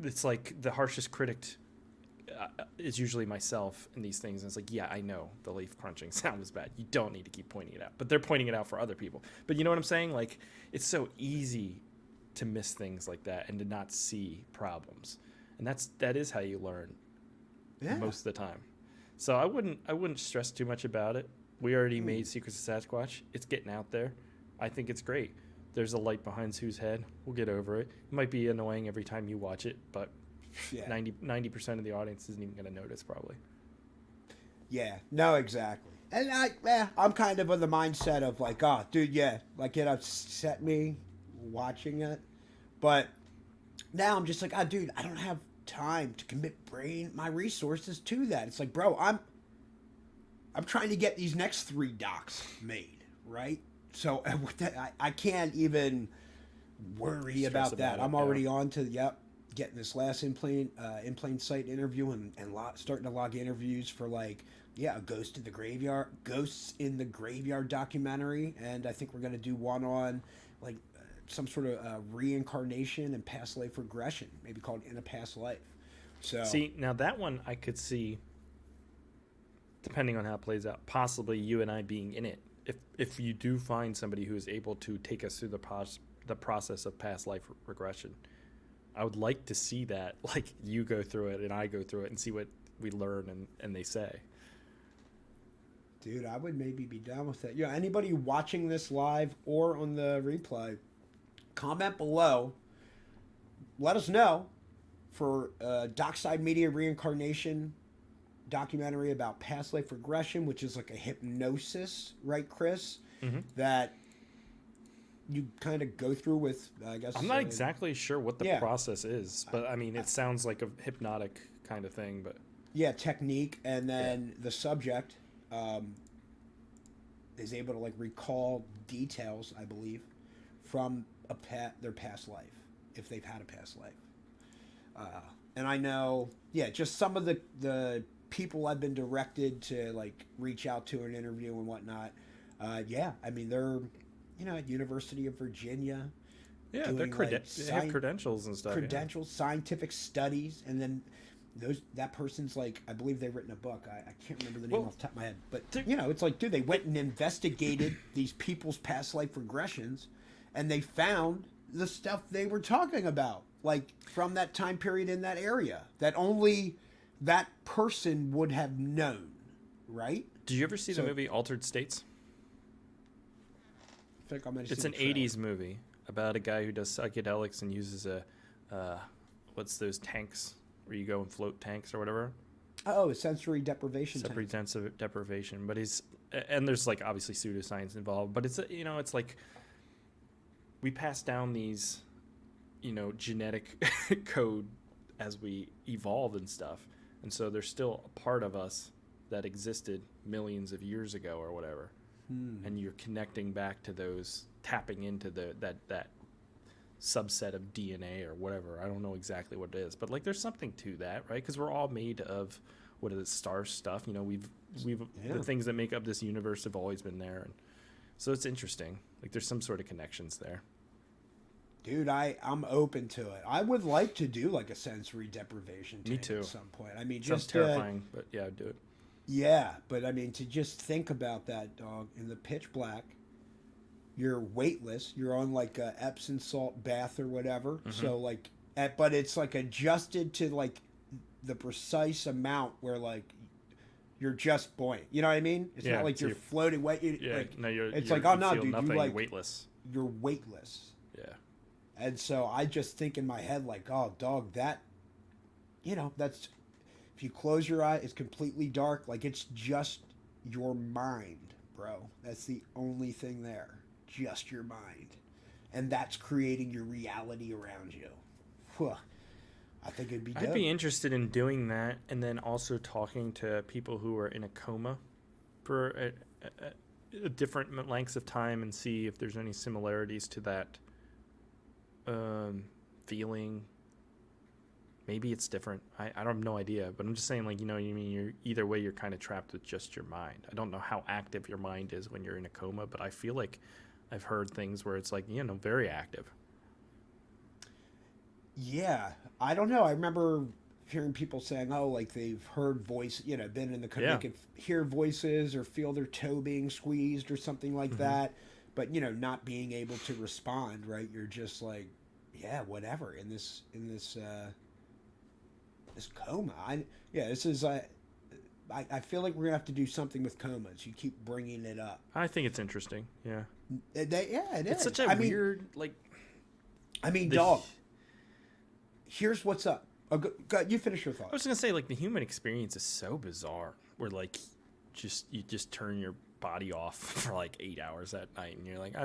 it's like the harshest critic is usually myself in these things. And it's like, yeah, I know the leaf crunching sound is bad. You don't need to keep pointing it out, but they're pointing it out for other people. But you know what I'm saying? Like, it's so easy to miss things like that and to not see problems. And that is how you learn most of the time. So I wouldn't stress too much about it. We already made Secrets of Sasquatch. It's getting out there. I think it's great. There's a light behind Sue's head. We'll get over it. It might be annoying every time you watch it, but 90% of the audience isn't even going to notice probably. Yeah, no, exactly. And I'm kind of of the mindset of like, oh, dude, like it upset me watching it. But now I'm just like, oh, dude, I don't have time to commit my resources to that. It's like, bro, I'm trying to get these next 3 docs made, right? So I can't even worry about that. I'm already on to getting this last in plain sight interview and starting to log interviews for like a Ghosts in the Graveyard documentary, and I think we're gonna do one on like some sort of reincarnation and past life regression, maybe called In a Past Life. So see, now that one I could see, depending on how it plays out, possibly you and I being in it. If you do find somebody who is able to take us through the process of past life regression, I would like to see that, like you go through it and I go through it and see what we learn and they say. Dude, I would maybe be down with that. Yeah, anybody watching this live or on the replay, comment below. Let us know for Dockside Media Reincarnation documentary about past life regression, which is like a hypnosis, right, Chris? Mm-hmm. That you kind of go through with, I guess. I'm not exactly sure what the process is, but I mean, it sounds like a hypnotic kind of thing, but. Yeah, technique, and then the subject is able to like recall details, I believe, from their past life, if they've had a past life. And I know, just some of the people I've been directed to like reach out to an interview and whatnot. I mean, they're at University of Virginia. Yeah, they have credentials and stuff. Credentials, scientific studies, and then that person's like, I believe they've written a book. I can't remember the name off the top of my head, but you know, it's like, dude, they went and investigated these people's past life regressions, and they found the stuff they were talking about, like from that time period in that area that only that person would have known, right? Did you ever see the movie Altered States? I think I might have It's seen an the trailer. 80s movie about a guy who does psychedelics and uses what's those tanks where you go and float tanks or whatever? Oh, sensory deprivation. Sensory deprivation. But and there's like obviously pseudoscience involved, but it's, you know, it's like we pass down these, you know, genetic code as we evolve and stuff. And so there's still a part of us that existed millions of years ago or whatever. And you're connecting back to those, tapping into that subset of DNA or whatever. I don't know exactly what it is, but like there's something to that, right? Because we're all made of, what is it, star stuff. You know, we've the things that make up this universe have always been there, and so it's interesting. Like there's some sort of connections there. Dude, I'm open to it. I would like to do like a sensory deprivation Me tank too. at some point. I mean, Sounds just terrifying, but yeah, I'd do it. yeah, but I mean, to just think about that, dog, in the pitch black, you're weightless. You're on like a Epsom salt bath or whatever. So like, but it's like adjusted to like the precise amount where like you're just buoyant. You know what I mean? It's Yeah, not like so you're floating weight. Yeah, Like, no, it's you're, like, oh you no, feel dude, nothing, you like weightless. you're weightless. Yeah. And so I just think in my head, like, oh, dog, that, you know, that's, if you close your eye, it's completely dark. Like, it's just your mind, bro. That's the only thing there. Just your mind. And that's creating your reality around you. Whew. I think it'd be dope. I'd be interested in doing that, and then also talking to people who are in a coma for a different lengths of time and see if there's any similarities to that feeling. Maybe it's different. I don't have no idea, but I'm just saying, like, you know what I mean? You're either way, you're kind of trapped with just your mind. I don't know how active your mind is when you're in a coma, but I feel like I've heard things where it's like, you know, very active. Yeah, I don't know. I remember hearing people saying, "Oh, like they've heard voice, you know, been in the Yeah. they could hear voices or feel their toe being squeezed or something like that," but you know, not being able to respond. Right? You're just like, yeah, whatever. In this this coma. This is I feel like we're gonna have to do something with comas. You keep bringing it up. I think it's interesting. Yeah. It is. It's such a I mean, weird, like... the- dog. Here's what's up. Oh, go, you finish your thought. I was gonna say, like, the human experience is so bizarre. Where like, you just turn your body off for like 8 hours at night, and you're like,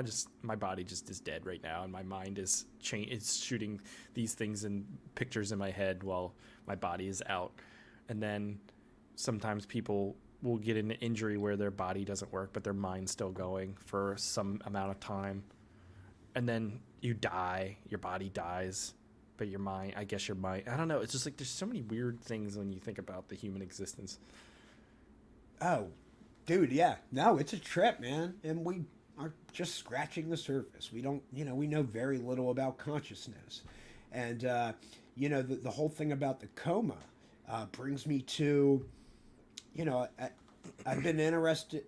my body just is dead right now, and my mind is it's shooting these things and pictures in my head while my body is out. And then sometimes people will get an injury where their body doesn't work, but their mind's still going for some amount of time, and then you die. Your body dies. But your mind, I don't know. It's just like there's so many weird things when you think about the human existence. Oh, dude, yeah. No, it's a trip, man. And we are just scratching the surface. We don't, you know, we know very little about consciousness. And, you know, the whole thing about the coma brings me to, you know, I've been interested,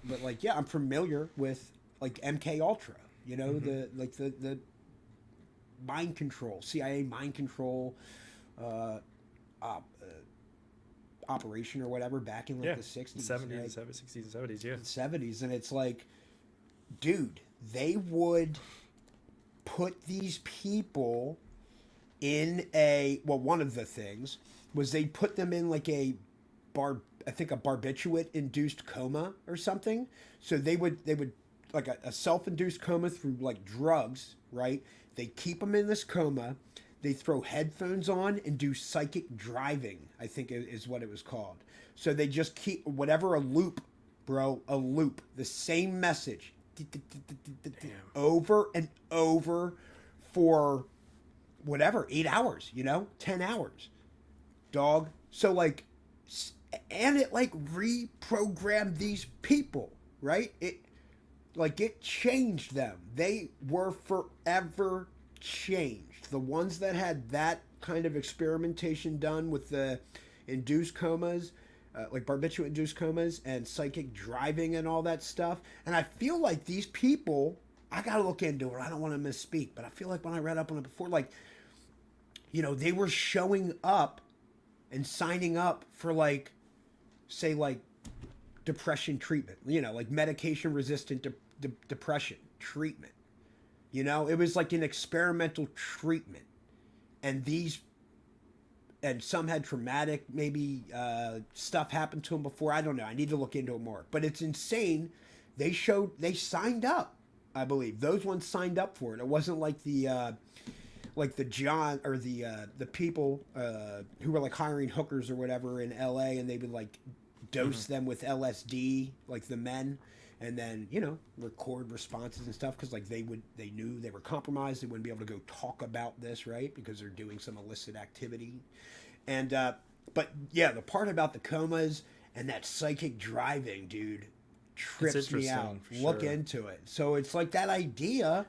but like, yeah, I'm familiar with like MK Ultra, you know, the mind control, CIA mind control operation or whatever back in like the 60s, 70s, right? 60s and 70s, yeah. 70s, and it's like, dude, they would put these people in one of the things was they put them in like a barbiturate induced coma or something. So they would like a self-induced coma through like drugs, right? They keep them in this coma. They throw headphones on and do psychic driving, I think is what it was called. So they just keep a loop, bro, the same message over and over for whatever, 8 hours, you know, 10 hours, dog. So like, and it like reprogrammed these people, right? It changed them. They were forever changed. The ones that had that kind of experimentation done with the induced comas, like barbiturate induced comas and psychic driving and all that stuff. And I feel like these people, I got to look into it. I don't want to misspeak, but I feel like when I read up on it before, like, you know, they were showing up and signing up for, like, say, like, depression treatment, you know, like medication resistant depression treatment. You know, it was like an experimental treatment. And some had traumatic, maybe stuff happened to them before. I don't know. I need to look into it more. But it's insane. They signed up, I believe. Those ones signed up for it. It wasn't like the John or the people who were like hiring hookers or whatever in LA, and they would like dose them with LSD, like the men, and then, you know, record responses and stuff, because like they knew they were compromised. They wouldn't be able to go talk about this, right, because they're doing some illicit activity. And but yeah, the part about the comas and that psychic driving, dude, trips me out. Look into it. So it's like that idea,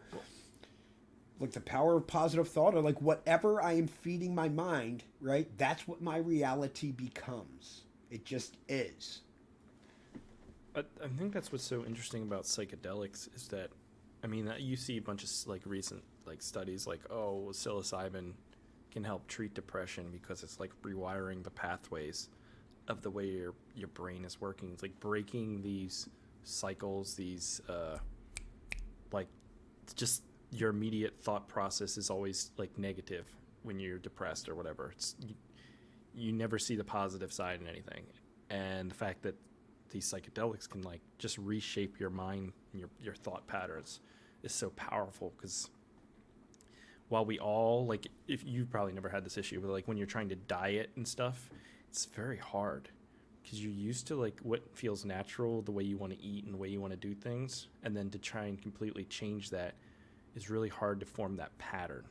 like the power of positive thought, or like whatever I am feeding my mind, right, that's what my reality becomes. It just is. I think that's what's so interesting about psychedelics is that, I mean, you see a bunch of like recent like studies like, oh, psilocybin can help treat depression because it's like rewiring the pathways of the way your brain is working. It's like breaking these cycles, these like just your immediate thought process is always like negative when you're depressed or whatever. It's you never see the positive side in anything, and the fact that these psychedelics can like just reshape your mind and your thought patterns is so powerful. Because while we all, like, if you've probably never had this issue, but like when you're trying to diet and stuff, it's very hard because you're used to like what feels natural, the way you want to eat and the way you want to do things, and then to try and completely change that is really hard to form that pattern.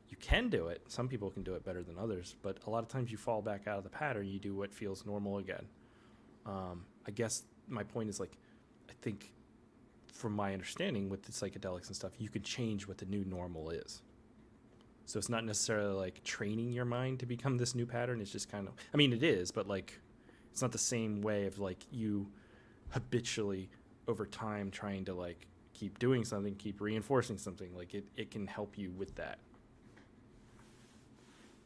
You can do it. Some people can do it better than others, but a lot of times you fall back out of the pattern. You do what feels normal again. I guess my point is, like, I think from my understanding with the psychedelics and stuff, you can change what the new normal is. So it's not necessarily like training your mind to become this new pattern. It's just kind of, I mean, it is, but like, it's not the same way of like you habitually over time trying to like keep doing something, keep reinforcing something. Like it can help you with that.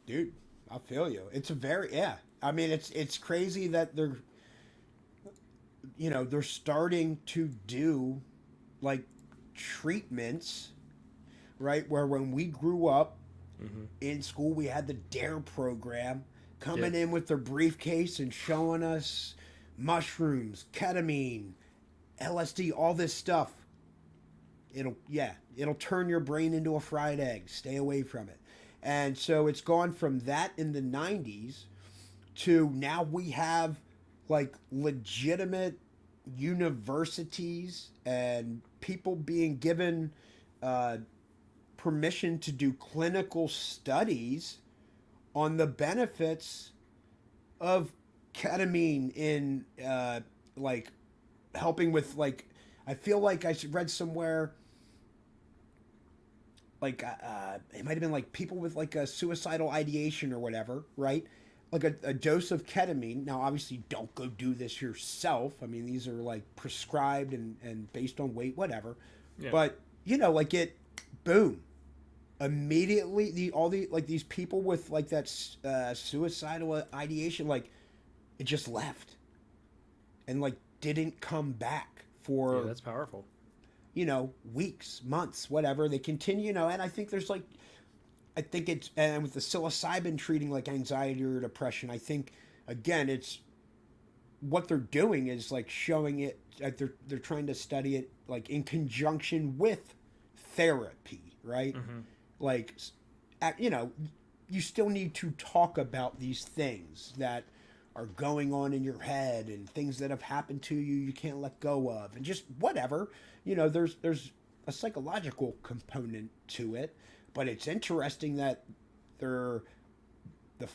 Dude, I feel you. It's a very, yeah. I mean, it's crazy that they're, you know, they're starting to do like treatments, right? Where when we grew up in school, we had the DARE program coming in with their briefcase and showing us mushrooms, ketamine, LSD, all this stuff. It'll turn your brain into a fried egg. Stay away from it. And so it's gone from that in the 90s to now we have like legitimate universities and people being given permission to do clinical studies on the benefits of ketamine in like helping with, like, I feel like I read somewhere like it might have been like people with like a suicidal ideation or whatever, right? Like a dose of ketamine. Now, obviously, don't go do this yourself. I mean, these are like prescribed and based on weight, whatever. Yeah. But, you know, like boom, immediately all these people with like that suicidal ideation, like it just left and like didn't come back for. Yeah, that's powerful. You know, weeks, months, whatever. They continue, you know, and I think it's, and with the psilocybin treating like anxiety or depression, I think, again, it's, what they're doing is like showing it, like they're trying to study it like in conjunction with therapy, right? Mm-hmm. Like, you know, you still need to talk about these things that are going on in your head and things that have happened to you you can't let go of, and just whatever, you know, there's a psychological component to it. But it's interesting that the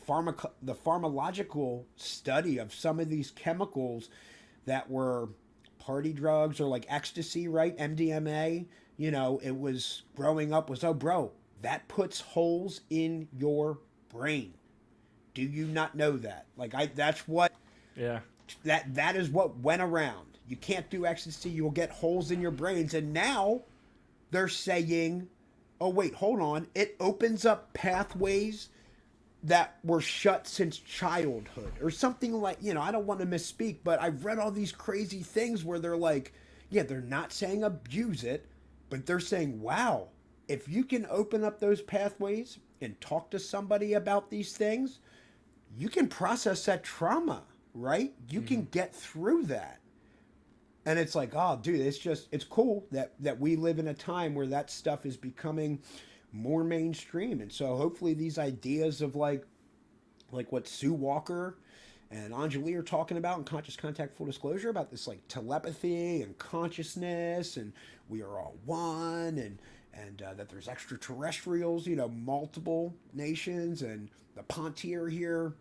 pharmacological study of some of these chemicals that were party drugs or like ecstasy, right? MDMA, you know, it was growing up was, oh, bro, that puts holes in your brain. Do you not know that? That's what Yeah. that is what went around. You can't do ecstasy, you'll get holes in your brains. And now they're saying, oh wait, hold on. It opens up pathways that were shut since childhood or something like, I don't want to misspeak, but I've read all these crazy things where they're like, yeah, they're not saying abuse it, but they're saying, wow, if you can open up those pathways and talk to somebody about these things, you can process that trauma, right? You can get through that. And it's like, oh, dude, it's cool that we live in a time where that stuff is becoming more mainstream. And so hopefully these ideas of like what Sue Walker and Anjali are talking about in Conscious Contact Full Disclosure about this like telepathy and consciousness and we are all one and that there's extraterrestrials, multiple nations and the Pontier here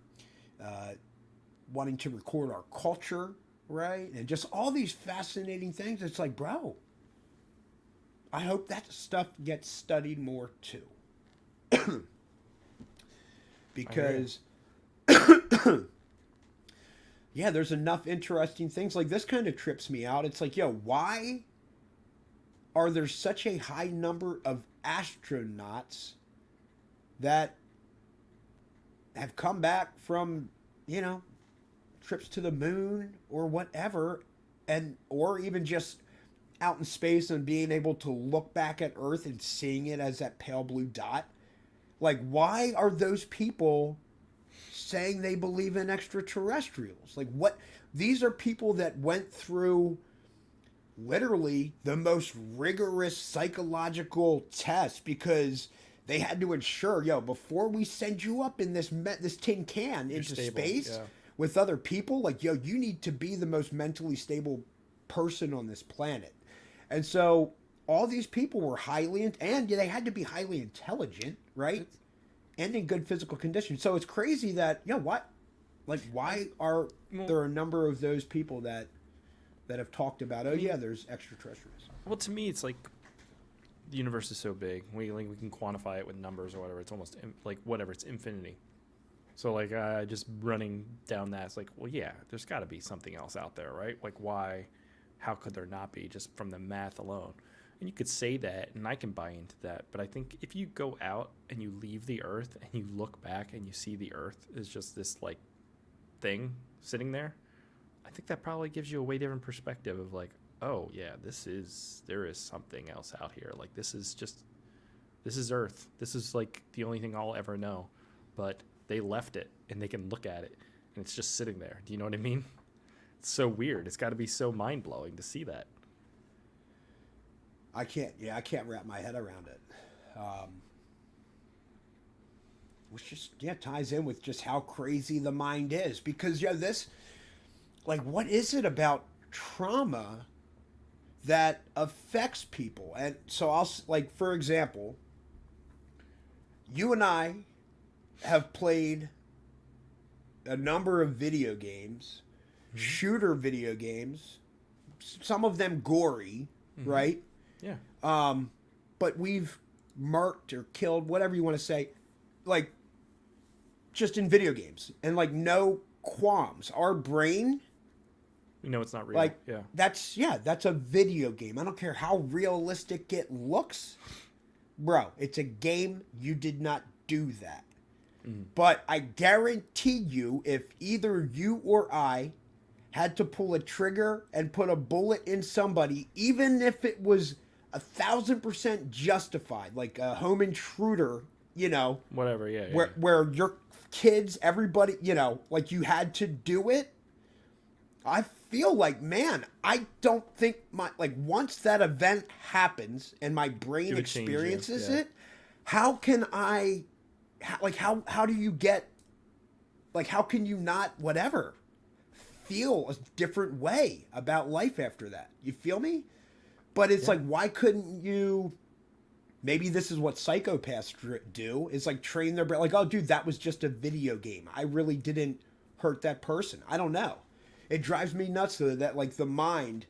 wanting to record our culture, right? And just all these fascinating things. It's like, bro, I hope that stuff gets studied more too. Because yeah, there's enough interesting things. Like this kind of trips me out. It's like, yo, why are there such a high number of astronauts that have come back from, trips to the moon or whatever, or even just out in space and being able to look back at Earth and seeing it as that pale blue dot? Like, why are those people saying they believe in extraterrestrials? Like, what? These are people that went through literally the most rigorous psychological test because they had to ensure, before we send you up in this tin can into space with other people, like, you need to be the most mentally stable person on this planet. And so all these people were they had to be highly intelligent, right? And in good physical condition. So it's crazy that, why are there a number of those people that have talked about, there's extraterrestrials? Well, to me, it's like the universe is so big. We can quantify it with numbers or whatever. It's almost it's infinity. So just running down that, it's like, well, yeah, there's got to be something else out there, right? Like, why? How could there not be, just from the math alone? And you could say that, and I can buy into that. But I think if you go out and you leave the Earth and you look back and you see the Earth is just this thing sitting there, I think that probably gives you a way different perspective of oh yeah, there is something else out here. Like this is Earth. This is the only thing I'll ever know. But they left it and they can look at it and it's just sitting there. Do you know what I mean? It's so weird. It's got to be so mind blowing to see that. I can't wrap my head around it. Which just ties in with just how crazy the mind is, because this, what is it about trauma that affects people? And so I'll for example, you and I have played a number of video games, shooter video games, some of them gory, right? Yeah. But we've murked or killed, whatever you want to say, just in video games, and no qualms. Our brain, it's not real. That's a video game. I don't care how realistic it looks, bro. It's a game. You did not do that. But I guarantee you, if either you or I had to pull a trigger and put a bullet in somebody, even if it was 1,000% justified, like a home intruder, whatever, where your kids, everybody, you had to do it, I feel like, man, I don't think once that event happens and my brain experiences it, how can I, how do you get, how can you not, feel a different way about life after that? You feel me? But it's why couldn't you, maybe this is what psychopaths do, is train their brain, oh, dude, that was just a video game. I really didn't hurt that person. I don't know. It drives me nuts, though, that, the mind,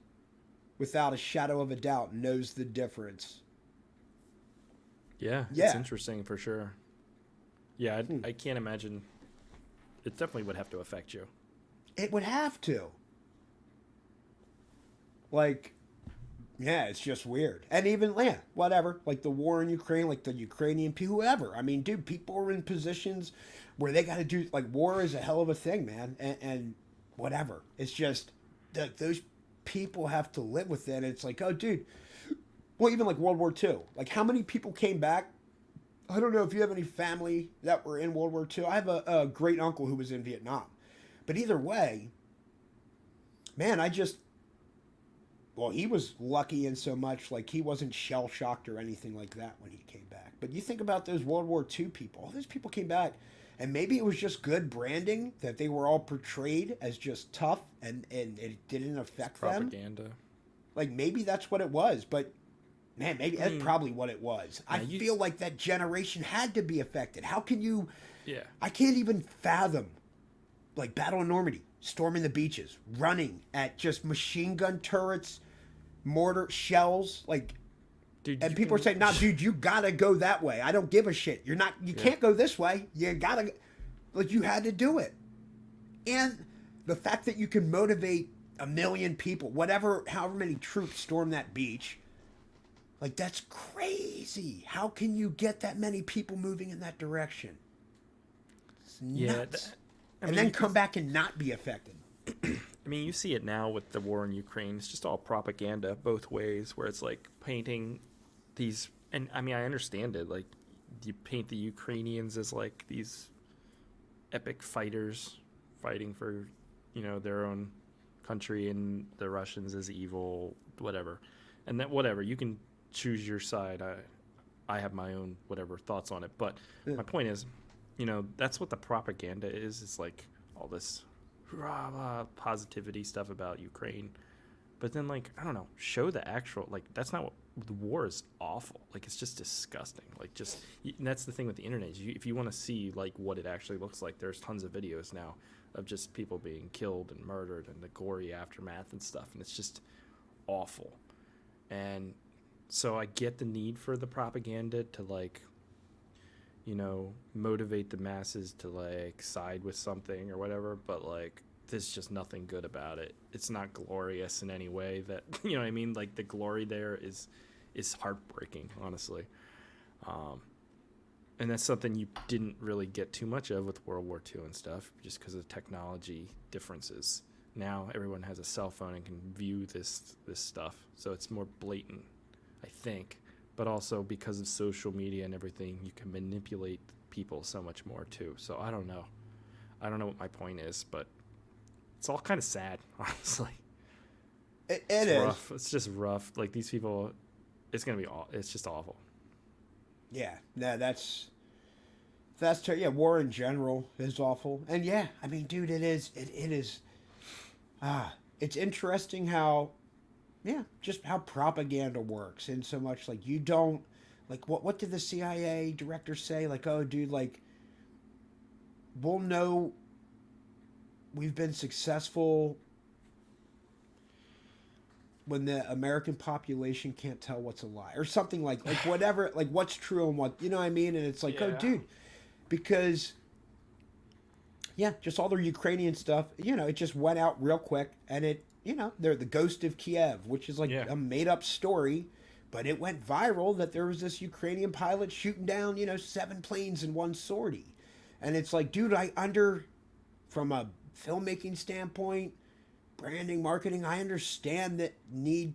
without a shadow of a doubt, knows the difference. Yeah, Yeah. it's interesting for sure. Yeah, I can't imagine. It definitely would have to affect you. It would have to. Like, yeah, it's just weird. And even, yeah, whatever. Like the war in Ukraine, like the Ukrainian people, whoever. I mean, dude, people are in positions where they got to do, like, war is a hell of a thing, man. And whatever. It's just, those people have to live with it. It's like, oh, dude. Well, even like World War II. Like, how many people came back? I don't know if you have any family that were in World War II. I have a great uncle who was in Vietnam. But either way, man, well, he was lucky in so much, like, he wasn't shell shocked or anything like that when he came back. But you think about those World War II people. All those people came back, and maybe it was just good branding that they were all portrayed as just tough and it didn't affect them. Propaganda. Like, maybe that's what it was, but man, maybe that's probably what it was. I feel like that generation had to be affected. How can you? Yeah. I can't even fathom, like, Battle of Normandy, storming the beaches, running at just machine gun turrets, mortar shells, like, Dude, and people are saying, "Nah, dude, you gotta go that way. I don't give a shit. You can't go this way. You gotta, like, you had to do it." And the fact that you can motivate 1 million people, however many troops storm that beach, like, that's crazy. How can you get that many people moving in that direction? It's nuts. And then come back and not be affected. I mean, you see it now with the war in Ukraine. It's just all propaganda both ways, where it's like painting these. And I mean, I understand it. Like, you paint the Ukrainians as like these epic fighters fighting for, their own country, and the Russians as evil, whatever. And that, whatever, you can choose your side. I have my own whatever thoughts on it. But my point is, that's what the propaganda is. It's like all this positivity stuff about Ukraine, but then, like, I don't know, show the actual, like, that's not what the war is. Awful. Like, it's just disgusting. Like, just, and that's the thing with the internet is if you want to see like what it actually looks like, there's tons of videos now of just people being killed and murdered and the gory aftermath and stuff, and it's just awful. And so I get the need for the propaganda to, like, motivate the masses to, like, side with something or whatever, but, like, there's just nothing good about it. It's not glorious in any way that, you know what I mean? Like, the glory there is heartbreaking, honestly. And that's something you didn't really get too much of with World War II and stuff, just because of technology differences. Now everyone has a cell phone and can view this stuff, so it's more blatant, I think. But also because of social media and everything, you can manipulate people so much more too. So I don't know. I don't know what my point is, but it's all kind of sad, honestly. It's is rough. It's just rough. Like, these people, it's just awful. Yeah, no, that's yeah. War in general is awful, and yeah, I mean, dude, it is. It's interesting how. Yeah, just how propaganda works, and so much, like, you don't, like, what did the CIA director say? Like, oh, dude, like, we'll know we've been successful when the American population can't tell what's a lie, or something like whatever, like, what's true and what, you know what I mean? And it's like, oh, dude, because, yeah, just all the Ukrainian stuff, it just went out real quick, and it, they're the Ghost of Kiev, which is like a made-up story, but it went viral that there was this Ukrainian pilot shooting down, 7 planes in one sortie. And it's like, dude, from a filmmaking standpoint, branding, marketing, I understand that need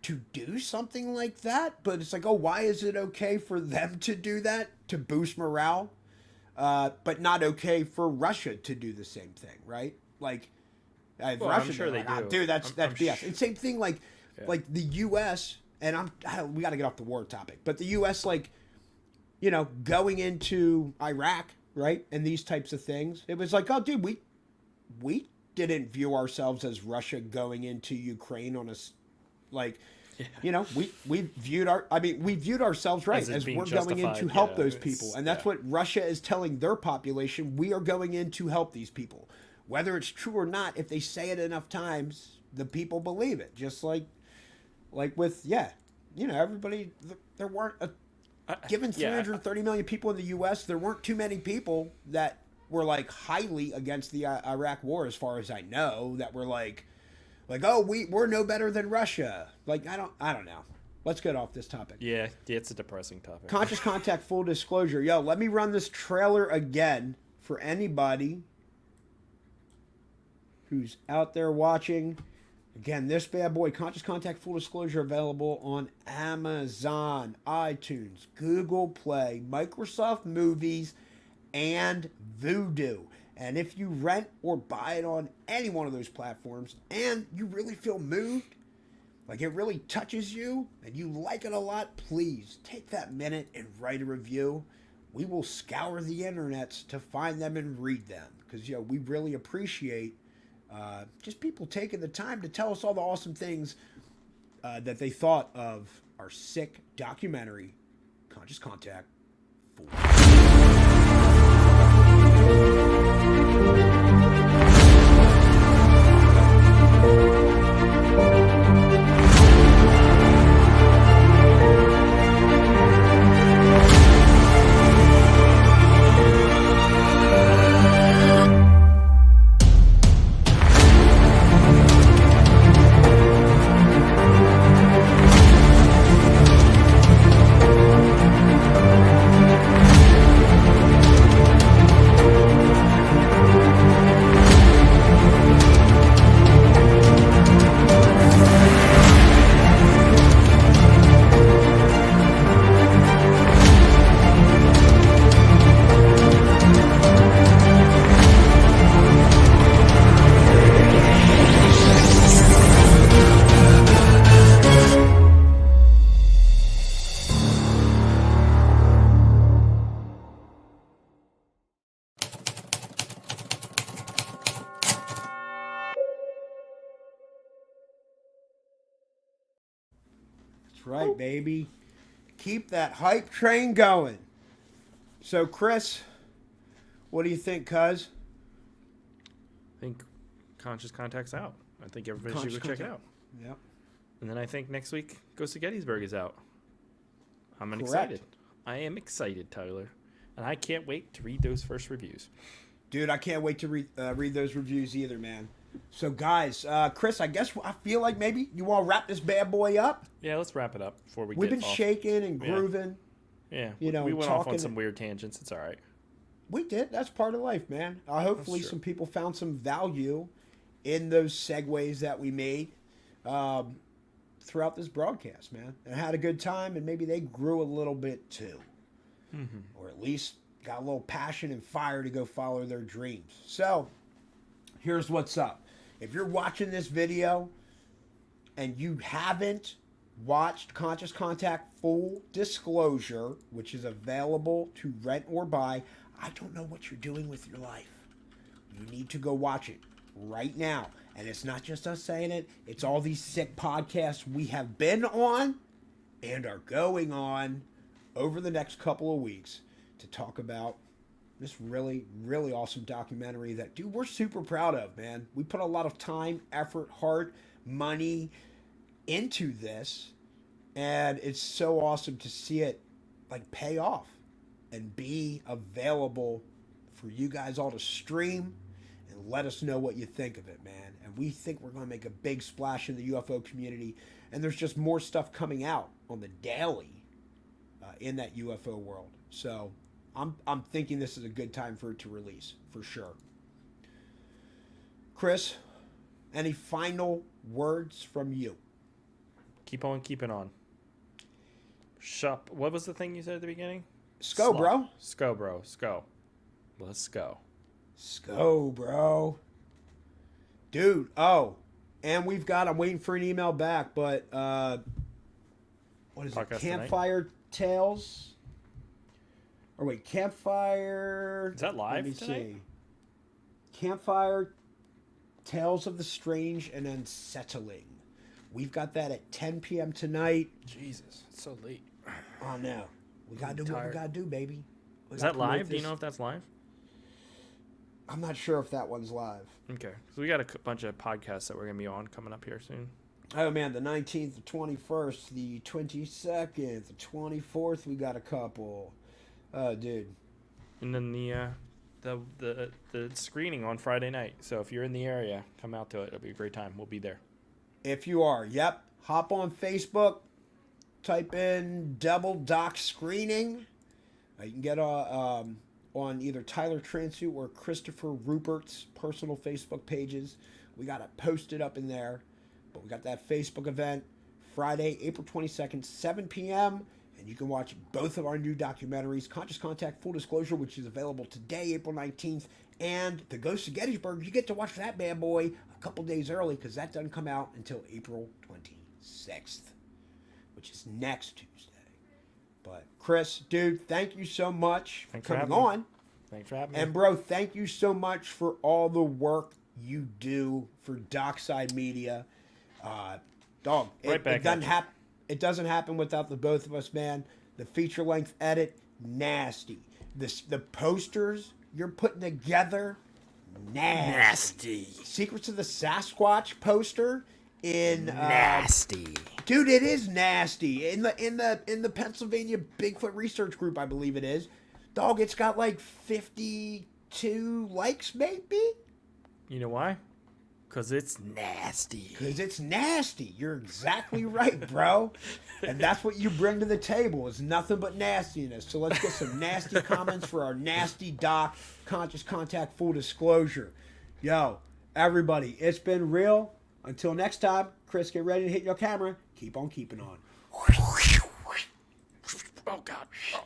to do something like that, but it's like, oh, why is it okay for them to do that to boost morale, but not okay for Russia to do the same thing, right? Like, well, Russia, I'm sure they do. Dude, that's BS. And same thing, like the U.S. and we got to get off the war topic, but the U.S. like, going into Iraq, right, and these types of things, it was like, oh, dude, we didn't view ourselves as Russia going into Ukraine on a, like, we viewed ourselves right as we're going in to help those people, and that's what Russia is telling their population. We are going in to help these people. Whether it's true or not, if they say it enough times, the people believe it. Just like with, everybody, there weren't given Yeah. 330 million people in the U.S., there weren't too many people that were like highly against the Iraq War, as far as I know, that were like, oh, we're no better than Russia. Like, I don't know. Let's get off this topic. Yeah, it's a depressing topic. Conscious Contact, full disclosure. Yo, let me run this trailer again for anybody who's out there watching. Again, this bad boy, Conscious Contact, full disclosure, available on Amazon, iTunes, Google Play, Microsoft Movies, and Vudu. And if you rent or buy it on any one of those platforms and you really feel moved, like it really touches you and you like it a lot, please take that minute and write a review. We will scour the internets to find them and read them, because we really appreciate just people taking the time to tell us all the awesome things that they thought of our sick documentary, Conscious Contact 4. Right, baby. Keep that hype train going. So, Chris, what do you think, cuz? I think Conscious Contact's out. I think everybody should go check it out. Yep. And then I think next week, Ghost of Gettysburg is out. I'm Correct. excited. I am excited, Tyler. And I can't wait to read those first reviews. Dude, I can't wait to read those reviews either, man. So, guys, Chris, I feel like maybe you want to wrap this bad boy up. Yeah, let's wrap it up before we We've get been off. shaking and grooving. Yeah, we went off on talking- some weird tangents. It's all right. We did. That's part of life, man. Hopefully true. some people found some value in those segues that we made throughout this broadcast, man. And had a good time, and maybe they grew a little bit too. Mm-hmm. Or at least got a little passion and fire to go follow their dreams. So, here's what's up. If you're watching this video and you haven't watched Conscious Contact Full Disclosure, which is available to rent or buy, I don't know what you're doing with your life. You need to go watch it right now. And it's not just us saying it. It's all these sick podcasts we have been on and are going on over the next couple of weeks to talk about this really, really awesome documentary that, dude, we're super proud of, man. We put a lot of time, effort, heart, money into this, and it's so awesome to see it like pay off and be available for you guys all to stream and let us know what you think of it, man. And we think we're going to make a big splash in the UFO community, and there's just more stuff coming out on the daily in that UFO world. So I'm thinking this is a good time for it to release, for sure. Chris, any final words from you? Keep on keeping on. Shop. What was the thing you said at the beginning? Sco, bro. Sco, bro. Sco. Let's go. Sco, bro. Dude, oh. And I'm waiting for an email back, but what is Podcast it? Campfire Tales? Or wait, Campfire... Is that live Let me tonight? see. Campfire Tales of the Strange and Unsettling. We've got that at 10 p.m. tonight. Jesus, it's so late. Oh, no. We got to do what we got to do, baby. Is that live? Do you know if that's live? I'm not sure if that one's live. Okay. So we got a bunch of podcasts that we're going to be on coming up here soon. Oh man, the 19th, the 21st, the 22nd, the 24th, we got a couple. Oh, dude. And then the screening on Friday night. So if you're in the area, come out to it. It'll be a great time. We'll be there. If you are, yep. Hop on Facebook, type in Double Doc Screening. You can get on either Tyler Transu or Christopher Rupert's personal Facebook pages. We got it posted up in there. But we got that Facebook event Friday, April 22nd, 7 p.m. And you can watch both of our new documentaries, Conscious Contact, Full Disclosure, which is available today, April 19th, and The Ghost of Gettysburg. You get to watch that bad boy a couple days early because that doesn't come out until April 26th, which is next Tuesday. But Chris, dude, thank you so much for coming on. Thanks for having me. And bro, thank you so much for all the work you do for Dockside Media. Dog, it doesn't happen without the both of us, man. The feature length edit, nasty. The posters you're putting together, nasty. Secrets of the Sasquatch poster in nasty. Dude, it is nasty. In the Pennsylvania Bigfoot Research Group, I believe it is. Dog, it's got like 52 likes, maybe. You know why? Because it's nasty. Because it's nasty. You're exactly right, bro. And that's what you bring to the table is nothing but nastiness. So let's get some nasty comments for our nasty doc, Conscious Contact, Full Disclosure. Yo, everybody, it's been real. Until next time, Chris, get ready to hit your camera. Keep on keeping on. Oh, God. Oh.